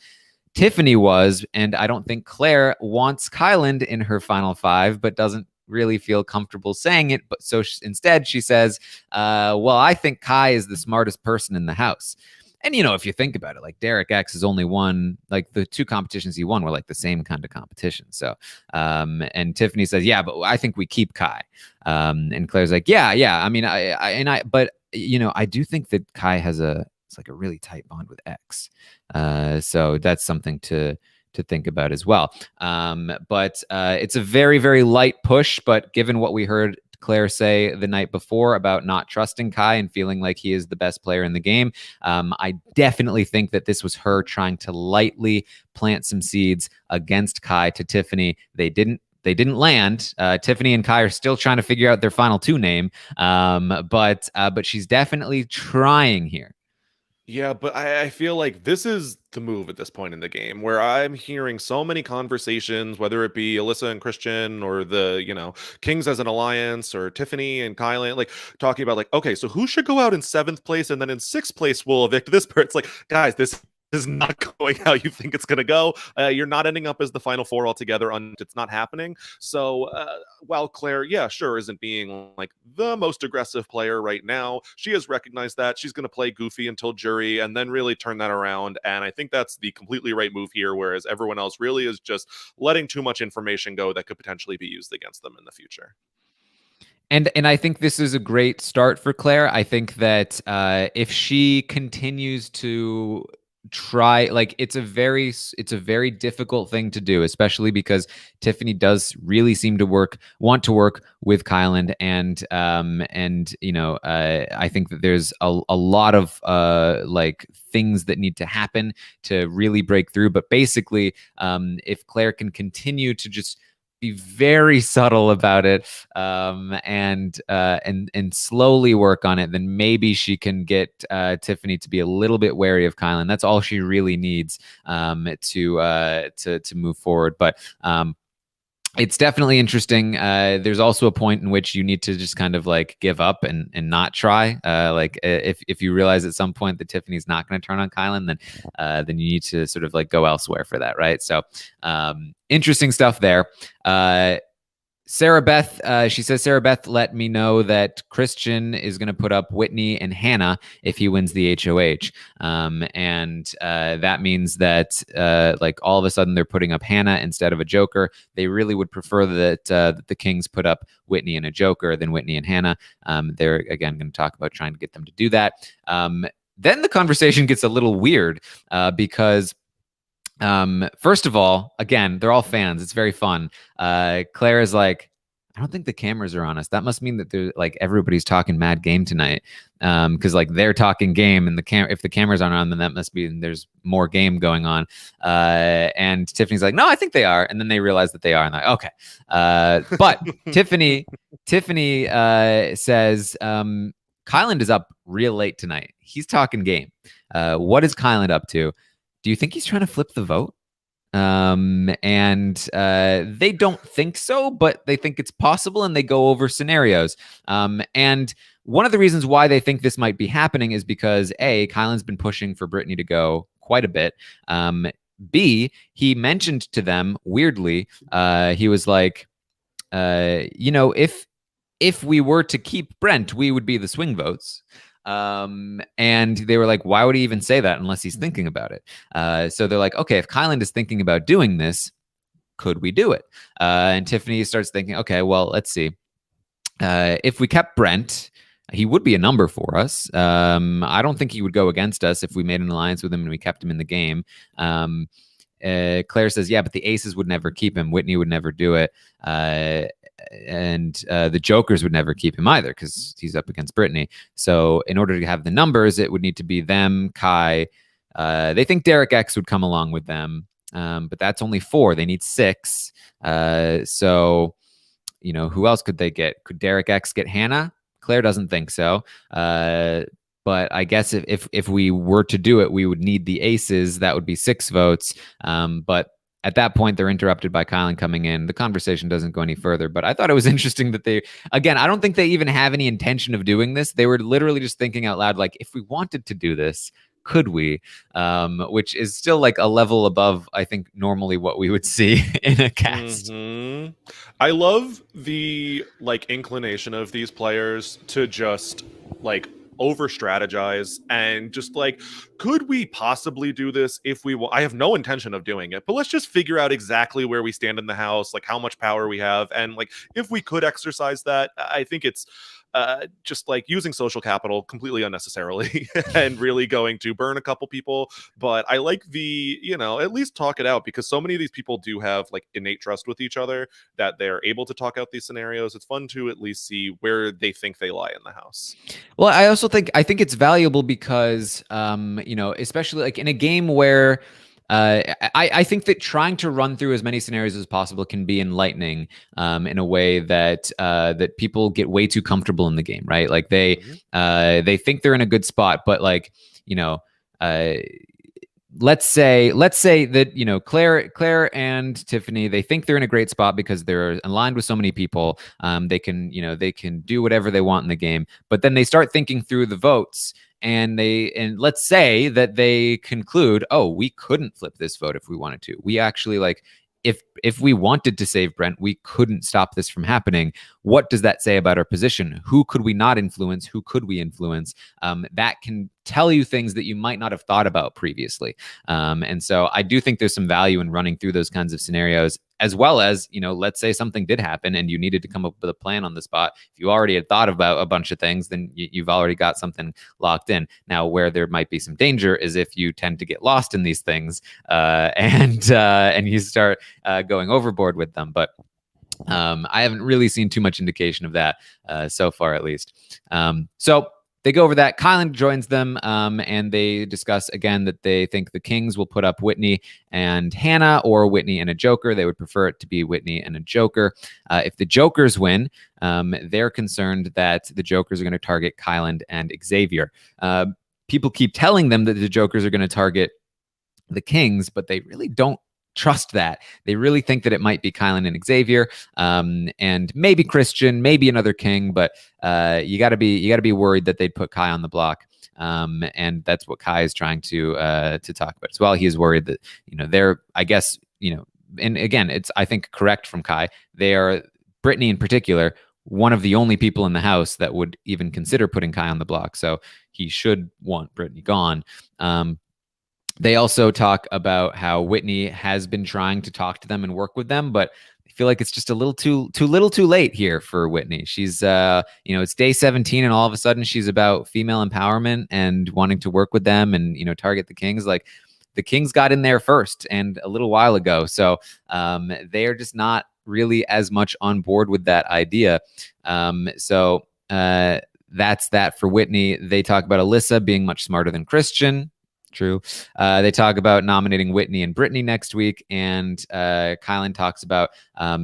Tiffany was, and I don't think Claire wants Kyland in her Final 5, but doesn't really feel comfortable saying it. But so instead she says, well, I think Kai is the smartest person in the house. And, if you think about it, like Derek X has only won, like the 2 competitions he won were like the same kind of competition. So, and Tiffany says, yeah, but I think we keep Kai. And Claire's like, yeah. I mean, but I do think that Kai has it's like a really tight bond with X. So that's something to think about as well. But it's a very, very light push. But given what we heard Claire say the night before about not trusting Kai and feeling like he is the best player in the game, I definitely think that this was her trying to lightly plant some seeds against Kai to Tiffany. They didn't land. Tiffany and Kai are still trying to figure out their final two name, but she's definitely trying here. Yeah, but I feel like this is the move at this point in the game where I'm hearing so many conversations, whether it be Alyssa and Christian or Kings as an alliance or Tiffany and Kylan, like talking about like, okay, so who should go out in seventh place and then in sixth place we'll evict this person. It's like, guys, this is not going how you think it's going to go. You're not ending up as the final four altogether. It's not happening. So while Claire, yeah, sure, isn't being like the most aggressive player right now, she has recognized that she's going to play goofy until jury and then really turn that around. And I think that's the completely right move here, whereas everyone else really is just letting too much information go that could potentially be used against them in the future. And I think this is a great start for Claire. I think that if she continues to try, like, it's a very difficult thing to do, especially because Tiffany does really seem to want to work with Kyland, and I think that there's a lot of like things that need to happen to really break through. But basically, if Claire can continue to just be very subtle about it, and slowly work on it, then maybe she can get Tiffany to be a little bit wary of Kylan. That's all she really needs to move forward. But it's definitely interesting. There's also a point in which you need to just kind of like give up and not try. Like if you realize at some point that Tiffany's not going to turn on Kylan, then you need to sort of like go elsewhere for that, right? So interesting stuff there. Sarah Beth, she says, Sarah Beth let me know that Christian is going to put up Whitney and Hannah if he wins the HOH. And that means that like all of a sudden they're putting up Hannah instead of a Joker. They really would prefer that the Kings put up Whitney and a Joker than Whitney and Hannah. They're, again, going to talk about trying to get them to do that. Then the conversation gets a little weird because first of all, again, they're all fans. It's very fun. Claire is like, I don't think the cameras are on us. That must mean that they're like everybody's talking mad game tonight. Because like they're talking game, and if the cameras aren't on, then that must be there's more game going on. And Tiffany's like, no, I think they are. And then they realize that they are, and they're like, okay. But Tiffany says, Kyland is up real late tonight. He's talking game. What is Kyland up to? Do you think he's trying to flip the vote? And they don't think so, but they think it's possible, and they go over scenarios. And one of the reasons why they think this might be happening is because A, Kylan's been pushing for Brittany to go quite a bit. B, he mentioned to them weirdly, he was like, if we were to keep Brent, we would be the swing votes. And they were like, why would he even say that unless he's thinking about it? So they're like, okay, if Kyland is thinking about doing this, could we do it? And Tiffany starts thinking, okay, well, let's see. If we kept Brent, he would be a number for us. I don't think he would go against us if we made an alliance with him and we kept him in the game. Claire says, yeah, but the aces would never keep him. Whitney would never do it. And the Jokers would never keep him either because he's up against Brittany. So in order to have the numbers, it would need to be them, Kai. They think Derek X would come along with them, but that's only 4. They need 6. So, who else could they get? Could Derek X get Hannah? Claire doesn't think so. But I guess if we were to do it, we would need the aces. That would be 6 votes. But at that point, they're interrupted by Kylan coming in. The conversation doesn't go any further. But I thought it was interesting that again, I don't think they even have any intention of doing this. They were literally just thinking out loud, like, if we wanted to do this, could we? Which is still like a level above, I think, normally what we would see in a cast. Mm-hmm. I love the inclination of these players to just over strategize and just could we possibly do this if we I have no intention of doing it, but let's just figure out exactly where we stand in the house, how much power we have, and if we could exercise that. I think it's just like using social capital completely unnecessarily and really going to burn a couple people. But I like the, at least talk it out, because so many of these people do have like innate trust with each other that they're able to talk out these scenarios. It's fun to at least see where they think they lie in the house. Well, I think it's valuable because especially like in a game where I think that trying to run through as many scenarios as possible can be enlightening in a way that that people get way too comfortable in the game, right? Like they think they're in a good spot, but like uh, let's say that Claire and Tiffany, they think they're in a great spot because they're aligned with so many people. They can do whatever they want in the game, but then they start thinking through the votes, and let's say that they conclude, oh, we couldn't flip this vote if we wanted to. We actually like if we wanted to save Brent, we couldn't stop this from happening. What does that say about our position? Who could we not influence? Who could we influence? That can tell you things that you might not have thought about previously. And so I do think there's some value in running through those kinds of scenarios, as well as, let's say something did happen and you needed to come up with a plan on the spot. If you already had thought about a bunch of things, then you've already got something locked in. Now, where there might be some danger is if you tend to get lost in these things and you start going overboard with them. But I haven't really seen too much indication of that so far, at least. So they go over that. Kylan joins them, and they discuss again that they think the Kings will put up Whitney and Hannah, or Whitney and a Joker. They would prefer it to be Whitney and a Joker. If the Jokers win, they're concerned that the Jokers are going to target Kylan and Xavier. People keep telling them that the Jokers are going to target the Kings, but they really don't trust that. They really think that it might be Kylan and Xavier, and maybe Christian, maybe another King, but you got to be worried that they'd put Kai on the block, and that's what Kai is trying to talk about as well. He is worried that they're, I guess, and again, it's, I think, correct from Kai. They are, Brittany in particular, one of the only people in the house that would even consider putting Kai on the block, so he should want Brittany gone. They also talk about how Whitney has been trying to talk to them and work with them, but I feel like it's just a little too late here for Whitney. She's, it's day 17, and all of a sudden she's about female empowerment and wanting to work with them and, target the Kings. Like, the Kings got in there first and a little while ago. So they are just not really as much on board with that idea. So that's that for Whitney. They talk about Alyssa being much smarter than Christian. True. They talk about nominating Whitney and Brittany next week, and Kylan talks about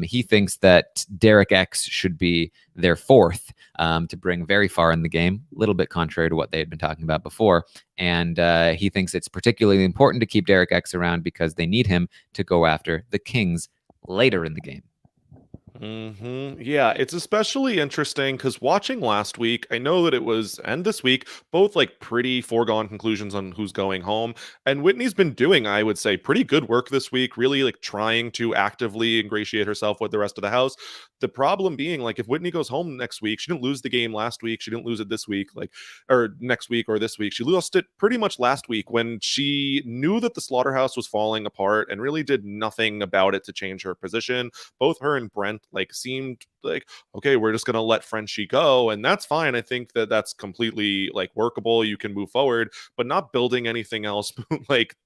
he thinks that Derek X should be their fourth to bring very far in the game, a little bit contrary to what they had been talking about before. And he thinks it's particularly important to keep Derek X around because they need him to go after the Kings later in the game. Yeah, it's especially interesting because watching last week, I know that it was, and this week, both like pretty foregone conclusions on who's going home. And Whitney's been doing, I would say, pretty good work this week, really like trying to actively ingratiate herself with the rest of the house. The problem being, like, if Whitney goes home next week, she didn't lose the game last week. She didn't lose it this week, or next week or this week. She lost it pretty much last week when she knew that the slaughterhouse was falling apart and really did nothing about it to change her position. Both her and Brent seemed like, okay, we're just gonna let Frenchie go, and that's fine. I think that that's completely workable. You can move forward, but not building anything else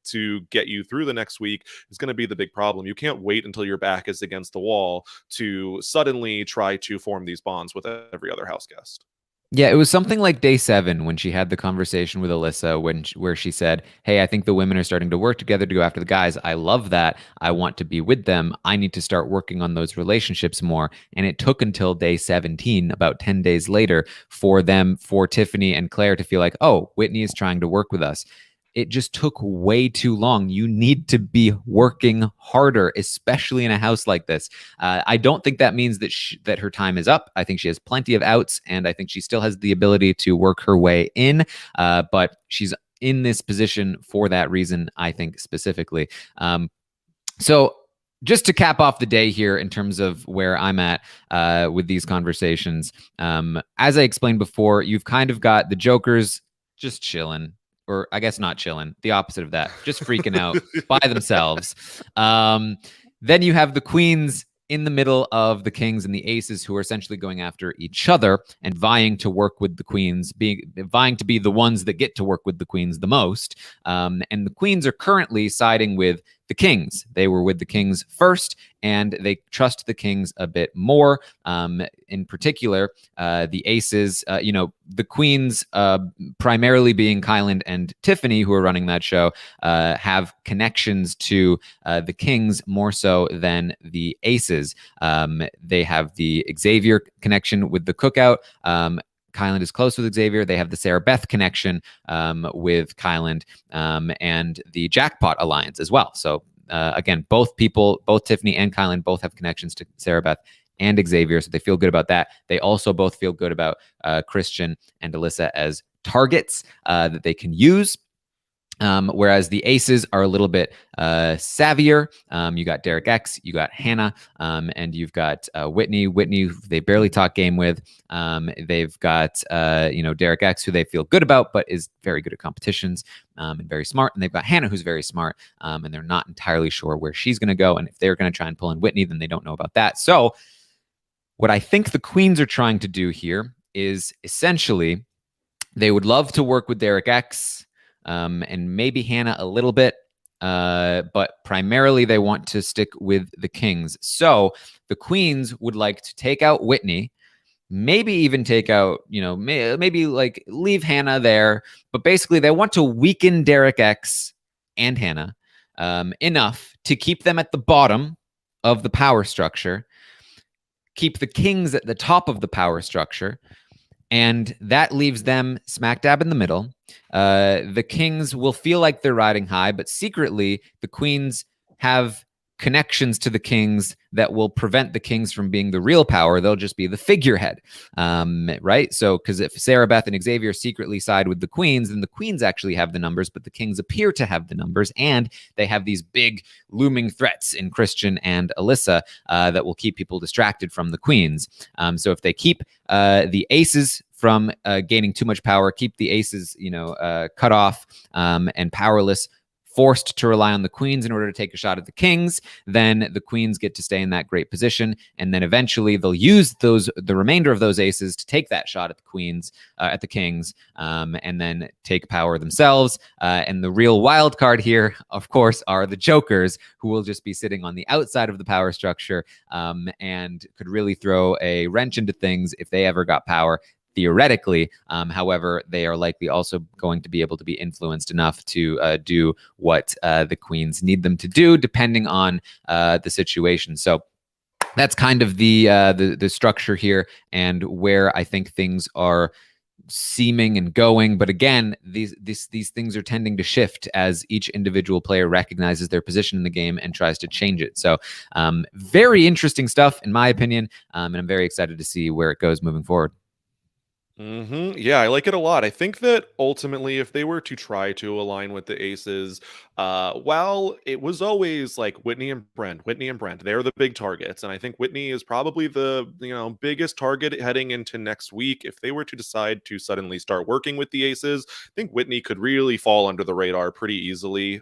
to get you through the next week is going to be the big problem. You can't wait until your back is against the wall to suddenly try to form these bonds with every other house guest. Yeah, it was something like day 7 when she had the conversation with Alyssa where she said, hey, I think the women are starting to work together to go after the guys. I love that. I want to be with them. I need to start working on those relationships more. And it took until day 17, about 10 days later, for Tiffany and Claire to feel like, oh, Whitney is trying to work with us. It just took way too long. You need to be working harder, especially in a house like this. I don't think that means that her time is up. I think she has plenty of outs, and I think she still has the ability to work her way in. But she's in this position for that reason, I think, specifically. So just to cap off the day here in terms of where I'm at with these conversations, as I explained before, you've kind of got the Jokers just chilling. Or I guess not chilling, the opposite of that, just freaking out by themselves. Then you have the Queens in the middle of the kings and the aces, who are essentially going after each other and vying to work with the queens, vying to be the ones that get to work with the queens the most. And the queens are currently siding with the kings. They were with the kings first, and they trust the kings a bit more. In particular, the aces, the queens, primarily being Kyland and Tiffany, who are running that show, have connections to the kings more so than the aces. They have the Xavier connection with the cookout. Kyland is close with Xavier. They have the Sarah Beth connection with Kyland, and the Jackpot Alliance as well. So again, both Tiffany and Kyland, both have connections to Sarah Beth and Xavier, so they feel good about that. They also both feel good about Christian and Alyssa as targets that they can use. Whereas the aces are a little bit savvier. You got Derek X, you got Hannah, and you've got Whitney. Whitney, they barely talk game with. They've got Derek X, who they feel good about, but is very good at competitions and very smart. And they've got Hannah, who's very smart, and they're not entirely sure where she's going to go. And if they're going to try and pull in Whitney, then they don't know about that. So what I think the queens are trying to do here is essentially they would love to work with Derek X, and maybe Hannah a little bit, but primarily they want to stick with the kings. So the queens would like to take out Whitney, maybe even take out, maybe like leave Hannah there, but basically they want to weaken Derek X and Hannah enough to keep them at the bottom of the power structure, keep the kings at the top of the power structure, and that leaves them smack dab in the middle. The kings will feel like they're riding high, but secretly the queens have connections to the kings that will prevent the kings from being the real power. They'll just be the figurehead, right? So, because if Sarah Beth and Xavier secretly side with the queens, then the queens actually have the numbers, but the kings appear to have the numbers, and they have these big looming threats in Christian and Alyssa that will keep people distracted from the queens. So if they keep the aces from gaining too much power, keep the aces, cut off and powerless, forced to rely on the queens in order to take a shot at the kings, then the queens get to stay in that great position, and then eventually they'll use the remainder of those aces to take that shot at the queens, at the kings, and then take power themselves. And the real wild card here, of course, are the jokers, who will just be sitting on the outside of the power structure, and could really throw a wrench into things if they ever got power, theoretically. However, they are likely also going to be able to be influenced enough to do what the queens need them to do, depending on the situation. So that's kind of the structure here, and where I think things are seeming and going. But again, these things are tending to shift as each individual player recognizes their position in the game and tries to change it. So very interesting stuff, in my opinion, and I'm very excited to see where it goes moving forward. Yeah, I like it a lot. I think that ultimately, if they were to try to align with the aces, while it was always like Whitney and Brent, they're the big targets, and I think Whitney is probably the biggest target heading into next week. If they were to decide to suddenly start working with the aces, I think Whitney could really fall under the radar pretty easily.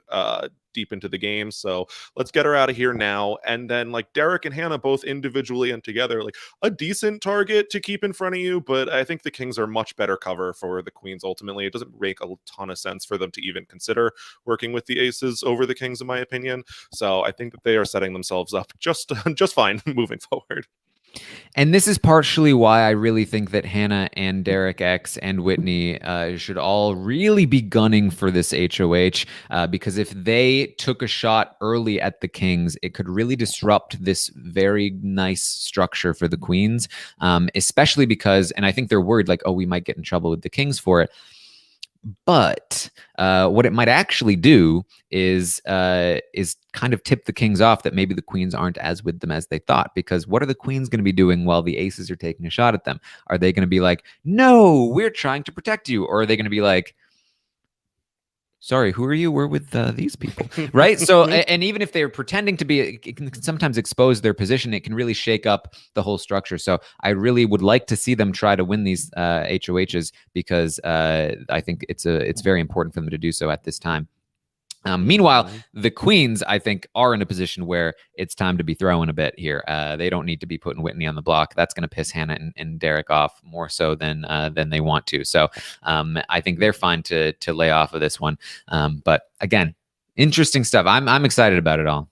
Deep into the game. So let's get her out of here now. And then like Derek and Hannah, both individually and together, like a decent target to keep in front of you. But I think the kings are much better cover for the queens. Ultimately, it doesn't make a ton of sense for them to even consider working with the aces over the kings, in my opinion. So I think that they are setting themselves up just fine moving forward. And this is partially why I really think that Hannah and Derek X and Whitney should all really be gunning for this HOH, because if they took a shot early at the Kings, it could really disrupt this very nice structure for the Queens, especially because, and I think they're worried like, oh, we might get in trouble with the Kings for it. But what it might actually do is kind of tip the Kings off that maybe the Queens aren't as with them as they thought. Because what are the Queens going to be doing while the Aces are taking a shot at them? Are they going to be like, no, we're trying to protect you? Or are they going to be like, sorry, who are you? We're with these people, right? So, and even if they're pretending to be, it can sometimes expose their position. It can really shake up the whole structure. So I really would like to see them try to win these HOHs, because I think it's very important for them to do so at this time. Meanwhile, Mhm. the queens, I think, are in a position where it's time to be throwing a bit here. They don't need to be putting Whitney on the block. That's going to piss Hannah and Derek off more so than they want to. So I think they're fine to lay off of this one. But again, interesting stuff. I'm excited about it all.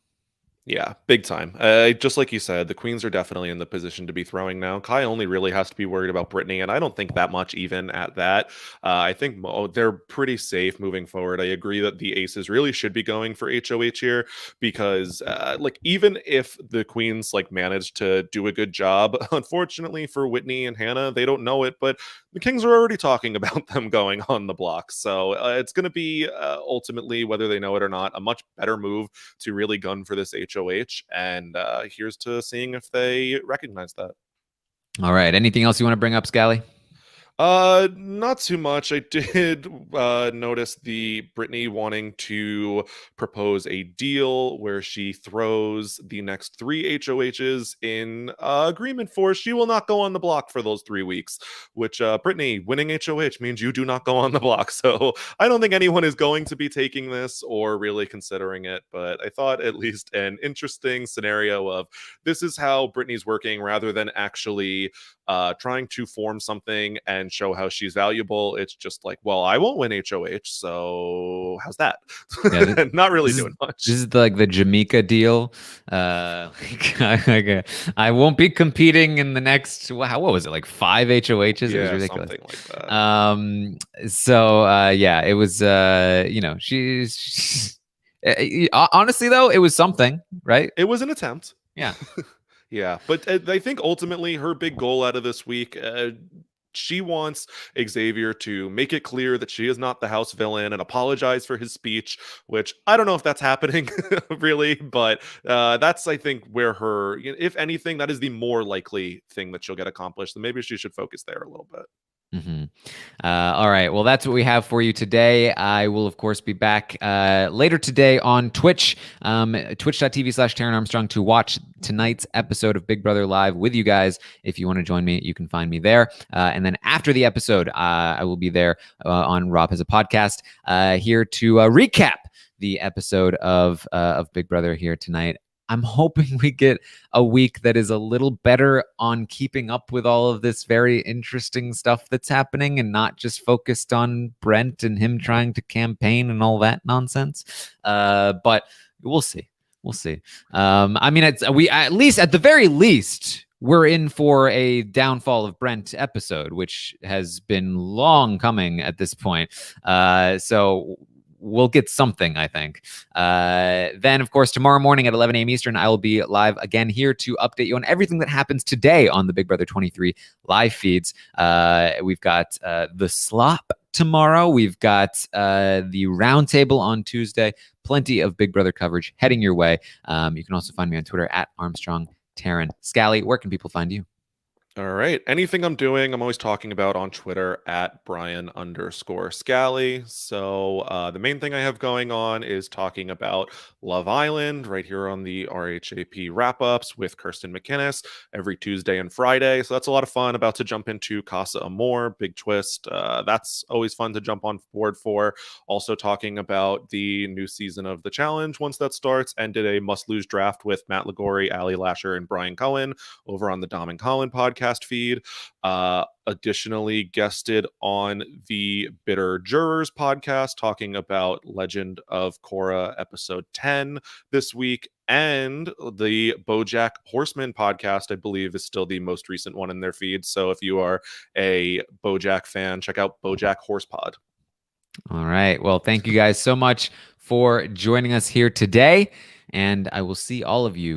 Yeah, big time. Just like you said, the queens are definitely in the position to be throwing now. Kai only really has to be worried about Brittany, and I don't think that much even at that. I think they're pretty safe moving forward. I agree that the aces really should be going for HOH here because, like, even if the queens like manage to do a good job, unfortunately for Whitney and Hannah, they don't know it, but the Kings are already talking about them going on the block. So it's going to be ultimately, whether they know it or not, a much better move to really gun for this HOH. And here's to seeing if they recognize that. All right. Anything else you want to bring up, Scally? Not too much. I did notice the Britney wanting to propose a deal where she throws the next 3 HOHs in agreement for she will not go on the block for those 3 weeks. Which Britney, winning HOH means you do not go on the block. So I don't think anyone is going to be taking this or really considering it. But I thought at least an interesting scenario of this is how Britney's working rather than actually trying to form something and show how she's valuable. It's just like, well, I won't win HOH, so how's that? Yeah, And not really this is doing much. this is like the Jamaica deal. I won't be competing in the next. Wow, what was it, like 5 HOHs? It was Yeah, ridiculous. something like that. So yeah, it was. She's honestly though, it was something, right? It was an attempt. Yeah. Yeah, but I think ultimately her big goal out of this week, she wants Xavier to make it clear that she is not the house villain and apologize for his speech, which I don't know if that's happening really, but that's, I think, where her, if anything, that is the more likely thing that she'll get accomplished. And maybe she should focus there a little bit. Mm-hmm. All right. Well, that's what we have for you today. I will, of course, be back later today on Twitch, twitch.tv/Taran Armstrong to watch tonight's episode of Big Brother Live with you guys. If you want to join me, you can find me there. And then after the episode, I will be there on Rob Has a Podcast here to recap the episode of Big Brother here tonight. I'm hoping we get a week that is a little better on keeping up with all of this very interesting stuff that's happening and not just focused on Brent and him trying to campaign and all that nonsense. But we'll see. We'll see. I mean, we at least, at the very least, we're in for a downfall of Brent episode, which has been long coming at this point. So we'll get something, I think. Then, of course, tomorrow morning at 11 a.m. Eastern, I will be live again here to update you on everything that happens today on the Big Brother 23 live feeds. We've got the slop tomorrow. We've got the roundtable on Tuesday. Plenty of Big Brother coverage heading your way. You can also find me on Twitter at Armstrong Taran. Scally, where can people find you? All right. Anything I'm doing, I'm always talking about on Twitter at Brian_Scally. So the main thing I have going on is talking about Love Island right here on the RHAP wrap ups with Kirsten McInnes every Tuesday and Friday. So that's a lot of fun. About to jump into Casa Amor, big twist. That's always fun to jump on board for. Also talking about the new season of The Challenge once that starts, and did a must lose draft with Matt Lagori, Ali Lasher, and Brian Cohen over on the Dom and Colin podcast feed. Additionally, guested on the Bitter Jurors podcast, talking about Legend of Korra episode 10 this week. And the BoJack Horseman podcast, I believe, is still the most recent one in their feed. So if you are a BoJack fan, check out BoJack Horsepod. All right. Well, thank you guys so much for joining us here today. And I will see all of you